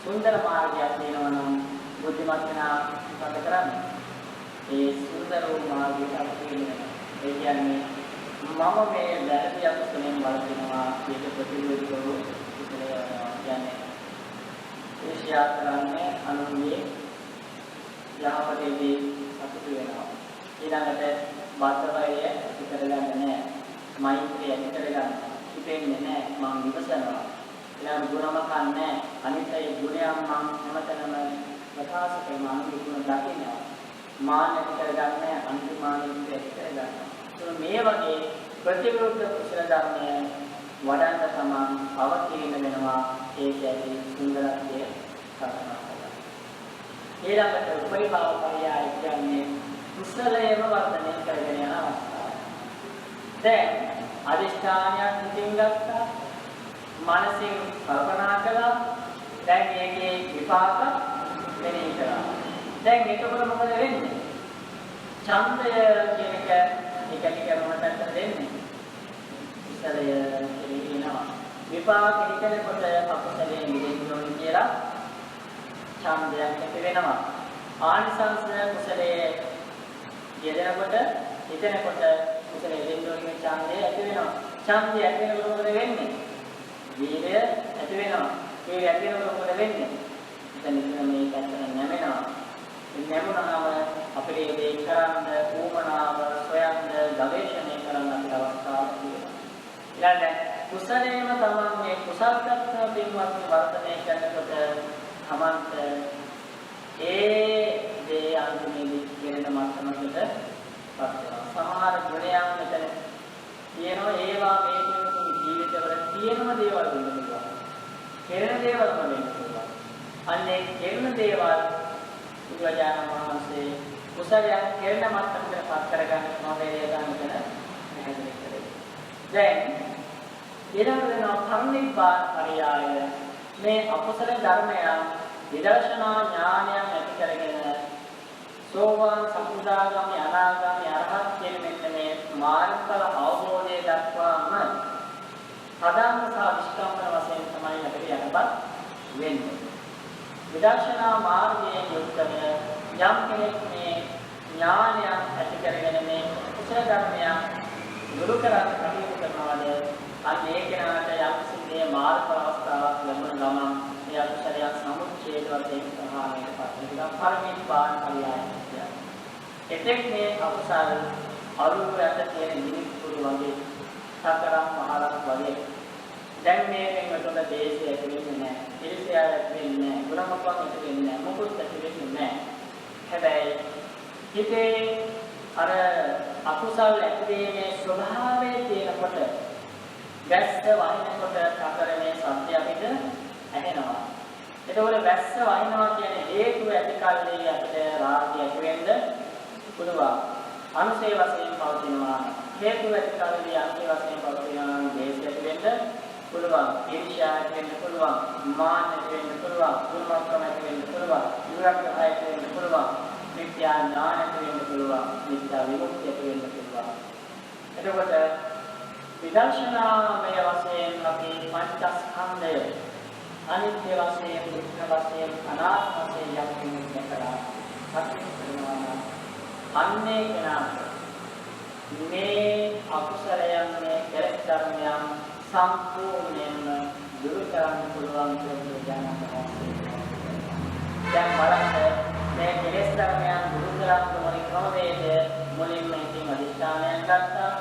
සුන්දර මාර්ගයක් තියෙනවා නම් බුද්ධිමත් කෙනා මොකද කරන්නේ? ඒ සුන්දර වූ මාර්ගයට අපිරිනවා. ඒ කියන්නේ මම මේ වැරදි අකුසලෙන් වළකිනවා ඒක ප්‍රතිවිරුද්ධ වූ කුසලය කියන්නේ ඊර්ෂ්‍යා කරන්නේ අනුන්ගේ යහපතේදී සතුටු වෙනවා. ඊළඟට බාධාවය ඇති කරගන්න නැහැ. මෛත්‍රිය ඇති කරගන්න. ඉපෙන්නේ නැහැ. මම විමසනවා. ඊළඟ ගුණම කන්නේ අනිත්‍ය ගුණයන් මම හැමතැනම ප්‍රකාශ කරනවා. අනුගේ ගුණ දකිනවා. මාන ඇති කරගන්න අන්තිමානිත්‍ය ඇති කරගන්න. මේ වගේ ප්‍රතිවිරුද්ධ කුසල ධර්මය වඩන්න තමන් අවතීන වෙනවා. ඒක ඇති සුන්දරත්වය කල්පනා කරනවා. ඊළඟට උපරිභාව පරියාය කියන්නේ කුසලයේම වර්ධනය කරගෙන යන අවස්ථාව. දැන් අදිෂ්ඨානයක් හිතින් ගත්තා, මනසින් කල්පනා කළා, දැන් මේකේ විපාක මෙනෙහි කරා. දැන් එතකොට මොකද වෙන්නේ? ඡන්දය කියන එක එක මොන පැත්තට දෙන්නේ? කුසලය කියනවා. විපාක හිතනකොට අකුසලයෙන් මිදෙන්න ඕනේ කියලා ඡන්දයක් ඇති වෙනවා. ආනිසංස කුසලයේ යෙදෙනකොට හිතනකොට කුසලයේ යෙදෙන්න ඕනේ ඡන්දය ඇති වෙනවා. ඡන්දය ඇති වෙනකොට මොකද වෙන්නේ? වීර්ය ඇති වෙනවා. වීර්ය ඇති වෙනකොට මොකද වෙන්නේ? එතන මේ පැත්තට නැමෙනවා. නැමුණාම අපේ දේ කරන්න උවමනාව සොයන්න ගවේෂණය කරන්න අපිට අවස්ථාවක් තියෙනවා. ඊළඟට කුසලයේම තමන්ගේ කුසල්කත්ව පින්වත් වර්ධනය කරනකොට තමන්ට ඒ දේ අන්තිමේදී කියන මට්ටමකට පත් වෙනවා. සමහර ගුණයන් මෙතන තියෙනවා ඒවා මේ කෙනෙකුගේ ජීවිතවල තියෙනම දේවල් වෙන්න පුළුවන්. කෙරෙන දේවල් වෙන්න පුළුවන්. අන්නේ කෙරෙන දේවල් බුදුරජාණන් වහන්සේ කුසලයන් කෙරෙන මට්ටමකට පත් කරගන්න මොදේ ගන්න මෙතන පැහැදිලි කරේ. දැන් ඊළඟට පරිනිබ්බාන පරියාය මේ අකුසල ධර්මයන් විදර්ශනා ඥානයන් ඇති කරගෙන සෝවාන් සකෘදාගාමී අනාගාමී අරහත් කියන මෙන්න මේ මාර්ගඵල අවබෝධය දක්වාම සදාන්ත සහ විස්කම්බන වශයෙන් තමයි අපිට යනපත් වෙන්නේ. විදර්ශනා මාර්ගයේ යුක්තව යම් කෙනෙක් මේ ඥානයන් ඇති කරගෙන මේ කුසල ධර්මයන් දුරු කරන්න කටයුතු කරනවාද අන්න ඒ කෙනාට යම් සිද්ධියේ මාර්ගඵල අවස්ථාවක් ලැබුණ ගමන් මේ අකුසලයන් සමුච්ඡේද වශයෙන් ප්‍රහාණයට පත් වෙනවා. පරිනිබ්බාන පරියාය කියන්නේ. එතෙක් මේ අකුසල අරුව ඇත තියෙන නිමිත්තුරු වගේ සතරම් මහලක් වගේ දැන් මේකෙන් වතුන දේශය ඇති වෙන්නේ නැහැ. ඉරිසිය ඇති වෙන්නේ නැහැ. ගුණමකක් ඇති වෙන්නේ නැහැ. මොකුත් ඇති වෙන්නේ නැහැ. හැබැයි හිතේ අර අකුසල් ඇතිවීමේ ස්වභාවය තියෙනකොට වැස්ස වහිනකොට අතරේ සත්‍ය අපිට ඇහෙනවා. එතකොට වැස්ස වහිනවා කියන්නේ හේතුව ඇති කල්ලි අපිට රාගය ඇති වෙන්න පුළුවන්. අනුසේ වශයෙන් පවතිනවා. හේතුව ඇති කල්ලි අනුසේ වශයෙන් පවතිනවා දේශය ඇති වෙන්න පුළුවන්. ඊර්ෂ්‍යා ඇති වෙන්න පුළුවන්. මාන ඇති වෙන්න පුළුවන්. දුර්මත්කම ඇති වෙන්න පුළුවන්. විරක්තය ඇති වෙන්න පුළුවන්. මිත්‍යා ඥාන ඇති වෙන්න පුළුවන්. මිත්‍යා විමුක්තිය ඇති වෙන්න පුළුවන්. එතකොට විදර්ශනාමය වශයෙන් අපි පංචස්කන්ධය අනිත්‍ය වශයෙන් දුක්ඛ වශයෙන් අනාත්ම වශයෙන් යම් කෙනෙක් දැකලා සත්‍ය කරනවා අන්නේ කෙනාට මේ අකුසලයන් මේ කෙලෙස් ධර්මයන් සම්පූර්ණයෙන්ම දුරු කරන්න පුළුවන් කියලා දැනගන්න දැන් බලන්න මේ කෙලෙස් ධර්මයන් දුරු කරන්න ඕනේ ක්‍රමවේදය මුලින්ම ඉතින් අධිෂ්ඨානයක් ගත්තා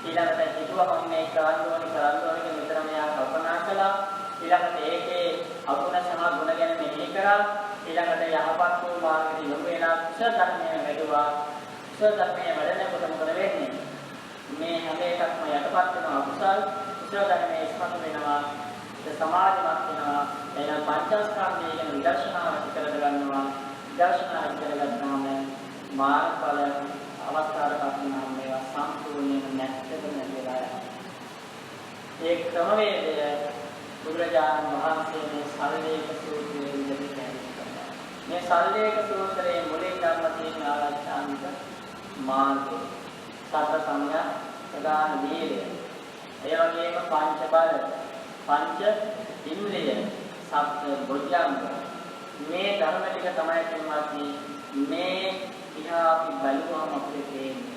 ඊළඟට හිතුවම මේ කරන්න ඕනේ මෙතන මෙයා කල්පනා කළා ඊළඟට ඒකේ අගුණ සහ ගුණ ගැන මෙහි කරා ඊළඟට යහපත් වූ මාර්ගයේ යොමු වෙනා කුසල ධර්මයේ වැඩුවා කුසල ධර්මයේ වැඩෙනකොට මොකද වෙන්නේ මේ හැම එකක්ම යටපත් වෙනවා කුසල ධර්මයේ ඉස්මතු වෙනවා ඒ සමාධිමත් වෙනවා එහෙනම් පංචස්කන්ධය ගැන විදර්ශනාව ඇති කර ගන්නවා විදර්ශනාව ඇති කරගන්නාම මාර්ගඵල අවස්ථාවකට නම් මේවා සම්පූර්ණයෙන්ම නැතිවෙන වෙලා යනවා ඒ ක්‍රමවේදය බුදුරජාණන් වහන්සේ මේ සල්ලේක සූත්‍රයේ විදිහට කියනවා. මේ සල්ලේක සූත්‍රයේ මුලින් ධර්ම තියෙන ආරක්ෂාන්ත මාර්ගය. සතර සංඥා ප්‍රදාන වීර්ය. ඒ වගේම පංච බල, පංච ඉන්ද්‍රිය, සප්ත බොජ්ජංග. මේ ධර්ම ටික තමයි කියනවා මේ ඉහා අපි බලුවම අපිට තේරෙන්නේ.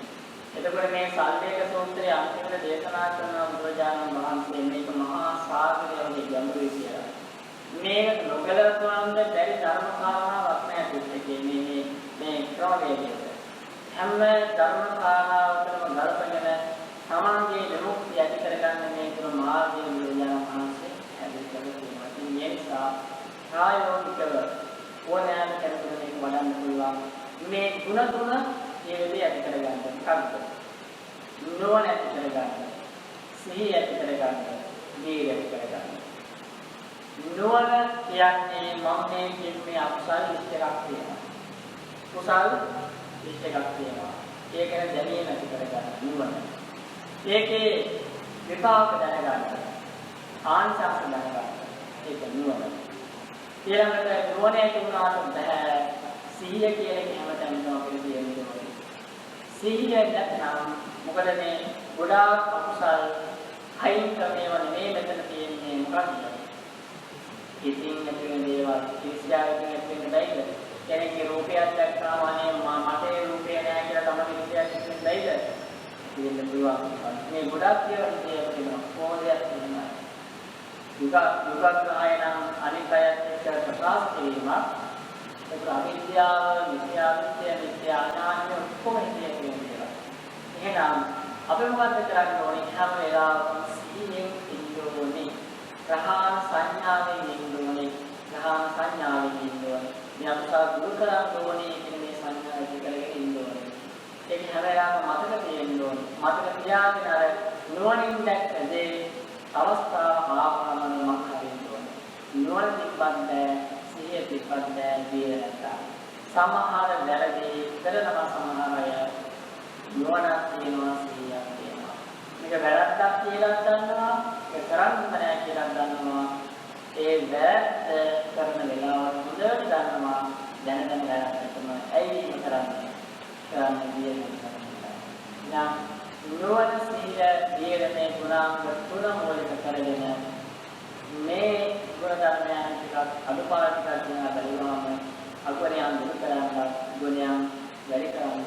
එතකොට මේ සල්ලේක සූත්‍රයේ අන්තිමට දේශනා කරන බුදුරජාණන් වහන්සේ මේක මහා සාගරයේ ගැඹුරුයි කියලා. මේක නොගැලපවන්න බැරි ධර්ම කාරණාවක් නෑ පිටකේ මේ ක්‍රමවේදය. හැම ධර්ම කාරණාවකම ගලපගෙන සමාන්ගේ විමුක්තිය ඇති කරගන්න මේ තුන මාර්ගයේ බුදුරජාණන් වහන්සේ හැදෙන්න තියෙනවා. ඒ නිසා ප්‍රායෝගිකව ඕනෑම කෙනෙකුට මේක වඩන්න පුළුවන්. මේ ගුණ තුන ජීවිතය ඇති කරගන්න කල්ප නුවණ ඇති කරගන්න සිහිය ඇති කරගන්න වීර්යය ඇති කරගන්න නුවණ කියන්නේ මම මේ කියන්නේ අකුසල ලිස්ට් එකක් තියෙනවා කුසල ලිස්ට් එකක් තියෙනවා ඒක ගැන දැනීම ඇති කරගන්න නුවණ ඒකේ විපාක දැනගන්න ආංශාස දැනගන්න ඒක නුවණ ඊළඟට නුවණ ඇති වුණාට බෑ සිහිය කියන එක හැමතැනම අපිට තියෙනවා සිහිය නැත්නම් මොකද මේ ගොඩාක් අකුසල් හයින් ක්‍රමේව නෙමෙයි මෙතන තියෙන්නේ මොකක්ද? ඉතින් නැති වෙන දේවල් ඊර්ෂ්‍යාවෙන් නැති වෙන බැයිද? කෙනෙක්ගේ රූපයක් දැක්කාම අනේ මට ඒ රූපය නෑ කියලා තමයි ඊර්ෂ්‍යාවෙන් නැති බැයිද? ඉතින් පුළුවන්. මේ ගොඩාක් දේවල් තියෙනවා. කොහොමද තියෙනවා? යුගග්‍රහයනම් අනිත් අයත් එක්ක ප්‍රකාශ කිරීමක් ඒක අවිද්‍යාව, මිත්‍යාවිද්‍ය, මිත්‍යා ඥානය ඔක්කොම තියෙනවා. එහෙනම් අපි මොකද්ද කරන්න ඕනේ? හැම වෙලාවකම සිහියෙන් ඉන්න ඕනේ. ප්‍රහාණ සංඥාවෙන් ඉන්න ඕනේ. ප්‍රහාණ සංඥාවෙන් ඉන්න ඕනේ. මේ අපසා දුරු කරන්න ඕනේ කියන මේ සංඥා ඇති කරගෙන ඉන්න ඕනේ. ඒක හැම වෙලාවම මතක තියෙන්න ඕනේ. මතක තියාගෙන අර නුවණින් දැක්ක දේ අවස්ථාව ආවම මම හරින්න ඕනේ. නුවණ තිබ්බත් සිහිය තිබ්බත් දියරට. සමහර වැරදි කරනවා සමහර අය නුවණක් තියෙනවා සිහියක් තියෙනවා. මේක වැරද්දක් කියලා දන්නවා, ඒක කරන්න බෑ කියලා දන්නවා. ඒ වැරද්ද කරන වෙලාවට හොඳට දන්නවා දැනගෙන වැරද්ද තමයි. ඇයි මේ කරන්නේ? කරන්නේ දියරට. නුවණ සිහිය දියරනේ ගුණාංග තුන මූලික කරගෙන මේ ගුණ ධර්මයන් ටිකක් අනුපාත කරගෙන බලනවාම අගුණයන් දුරු කරන්න ගුණයන් වැඩි කරන්න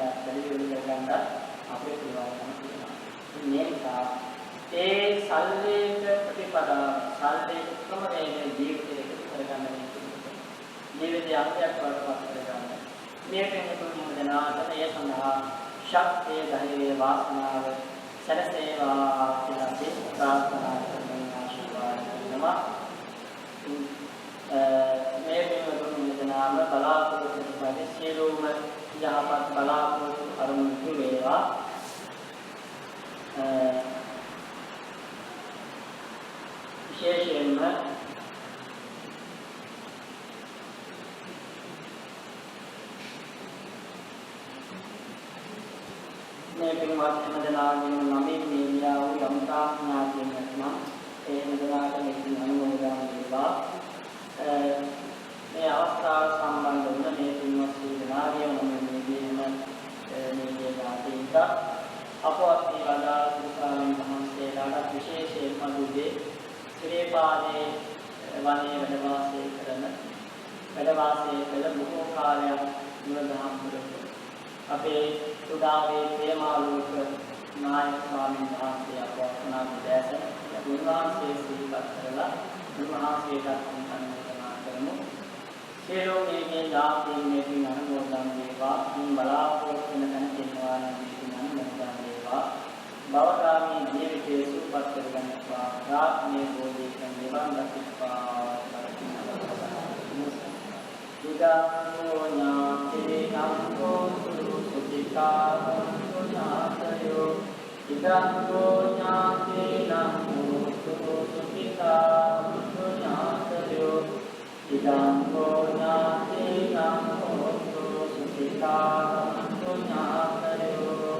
අපේ පුළුවන්කම තියෙනවා. මේ නිසා ඒ සල්ලේක ප්‍රතිපදාව සල්ලේක ක්‍රමයේ ජීවිතයක කරගන්න ජීවිතය අත්‍යයක් වඩපත් කරගන්න. මේකෙන් තුන්වෙනි දනාතන ඒ සඳහා ශක්තිය ධෛර්යය වාසනාව සැලසේවා කියලා ප්‍රාර්ථනා කරන ආශිර්වාද කරනවා. මේ වෙනුවෙන් දෙනාම බලාපොරොත්තු වෙන සියලුම යහපත් බලාපොරොත්තු අරමුණු වේවා. විශේෂයෙන්ම මේ පින්වත් හැමදෙනාගේම නමින් මේලා වූ යම්තා ඥාතියන් නැත්නම් ඒ හැමදෙනාට මෙකින් අනුමෝදන් වේවා. මේ අවස්ථාව සම්බන්ධ වුණ මේ පින්වත් සීලාරිය මොනවදීම මේ ඥාතින්ට අපවත් වේලා සුසාමින් මහන්සියලාට විශේෂයෙන්ම දුවේ ශ්‍රීපාදේ වනයේ වැඩ වාසය කළ බොහෝ කාලයක් මුලදහම් පුරපු අපේ සුදාවේ ප්‍රේමාලෝක නායක ස්වාමීන් වහන්සේ අපවත්නා විදෑසන උන්වහන්සේ සිහිපත් කරලා උන්වහන්සේට අනුමೋದනා කරමු. සියලුමේ දාතීන් මේකින් අනුමෝදන් වේවා. මේ බලාපොරොත්තු වෙන තැන තියෙනවා නම් මේකින් අනුමෝදන් වේවා. භවගාමී ජීවිතයේ සුවපත් කරගන්නවා. රාත්‍රියේ බෝධිසත්ව නිවන් දක්වා ඉදං ඥාතේනං සුඛිතාං ඥාතයෝ ඉදං ඥාතේනං සුඛිතාං ඥාතයෝ ඉදං ඥාතේනං සුඛිතාං ඥාතයෝ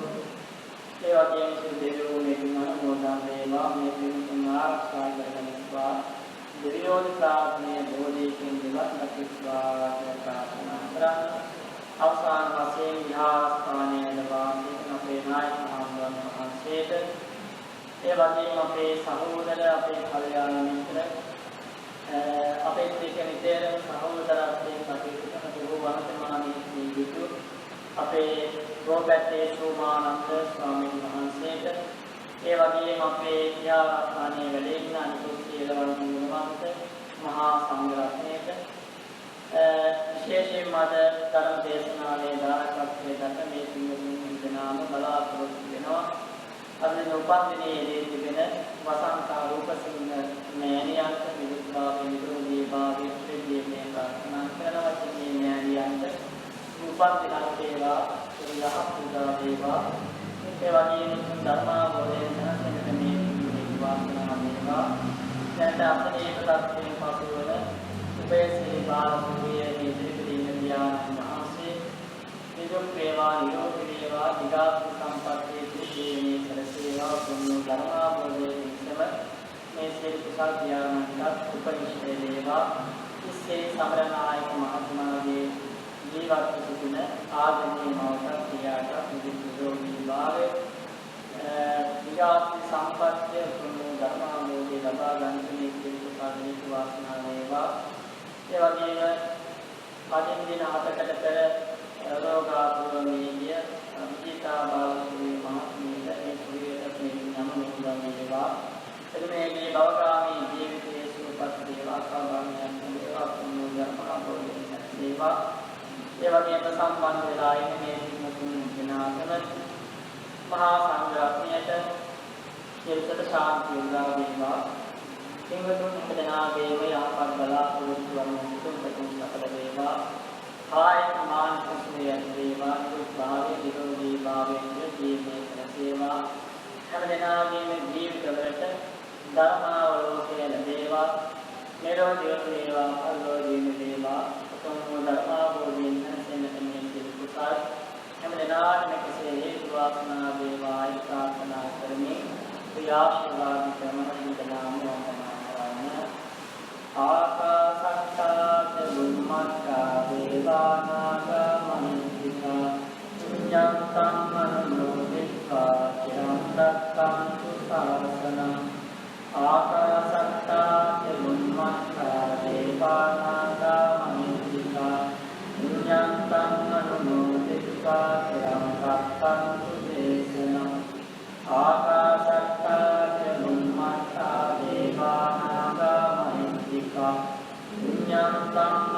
ඒ වගේම සිදෙවෝ මේකින් අනුමෝදන් වේවා. මේ පින්තුන් ආරක්ෂා කරගන්නවා. දෙවියෝන් ප්‍රාර්ථනීය බෝධියකින් දෙවත් ලක්ෂ්වා ප්‍රාර්ථනා කරන්න. අවසාන වශයෙන් විහාරස්ථානයේ ලබා අපේ නායක මහාමුදුරන් වහන්සේට ඒ වගේම අපේ සහෝදර අපේ කල්යාණ මිත්‍ර අපේ දෙකෙනෙක් සහෝදරත්වයෙන් කටයුතු කරන බොහෝ වහන්සේමානී යුතු අපේ රෝබර්ට් සෝමානන්ද ස්වාමීන් වහන්සේට ඒ වගේම අපේ විහාරස්ථානයේ වැඩ ඉන්න අනිකුත් සියලුම ගුණවන්ත මහා සංඝරත්නයට විශේෂයෙන්ම අද ධර්ම දේශනාවේ දායකත්වයෙන් ගත මේ පින්වතුන් දෙනාම බලාපොරොත්තු වෙනවා. අද උපන්දිනයේ තිබෙන වසන්ත රූපසිංහ මෑණියන්ට විදුත්භාවයේ නිරෝගී භාවයේ ප්‍රතිදීපේ ප්‍රාර්ථනා කරනවා. මේ මෑණියන්ට උපන්දින වේවා, සුවඳ පුදා වේවා. ඒ වගේම ධර්මාවබෝධයෙන් දැනගෙන මේ වාසනාව වේවා. දැන් අපේ ප්‍රත්‍යයෙන් පසුවන උපේසී බාලමුගේ ඉදිරිපිටින් ධ්‍යාන මහසේ නිදුක් වේවා, නිරෝගී වේවා, දිගාත් සම්පත්තිය දිවිනේ කරසේවා. පුණ්‍ය ධර්මාවබෝධයෙන් ඉස්සම මේ සිල් කුසල් ධ්‍යානකට උපනිෂ්ඨේ වේවා. ඉස්සේ සමරනායක මහත්මයාගේ ජීවත් සිටින ආදරණීය මව්පියන්ට පියාට නිරෝගී භාවය විරාති සම්පත්‍ය කුණු ධර්මාමෝධය ලබා ගන්නට මේ සියලු කාරණේ වාසනා වේවා. ඒ වගේම පදින් දින 7කට පෙර රෝගාතුරණීය විජිතා බාලසූරි මහත්මියට ඒ කුලියට මේ නම නුඹන් වේවා. එතුමේගේ භවගාමී ජීවිතයේ සුවපත් වේවා. සාභාග්‍යයන් වේවා. කුණු ධර්මාමෝධය වේවා. ඒ වගේම සම්බන්ධ වෙලා ඉන්න මේ සිංහතුන් දෙනාටම මහා සංඝරත්නයට සියලුට ශාන්තිය උදා වේවා. සිංහතුන් දෙනාගේම යහපත් බලාපොරොත්තු වන සිතුම්පතුන් සකල වේවා. කායික මානසික සුවය වේවා. දුක් භාවයේ නිරෝගී භාවයේ ජීවිතේ සේවා. හැම දෙනාගේම ජීවිතවලට ධර්මාවලෝකය ලැබේවා. නිරෝධී වේවා. අල්ලෝදී වේවා. උතුම් ධර්මාවෝදීන් නැසෙන්නට මේ සිල් කුසල් හැම දෙනාටම කෙසේ හේතු වාසනා වේවායි ප්‍රාර්ථනා කරමි. ක්‍රියාශීලාද කරමහින්දනාම වන්දනා ආකාසත්තාච බුම්මත්තා දේවානාගා මහින්දිකා පුඤ්ඤන්තං මනෝදිත්වා චිරං රක්ඛන්තු ශාසනං ආකාසත්තාච බුම්මත්තා දේවානාගා මහින්දිකා පුඤ්ඤන්තං මනෝදිත්වා චිරං රක්ඛන්තු දේශනං ආකාසත්තාච බුම්මත්තා දේවානාගා මහින්දිකා පුඤ්ඤන්තං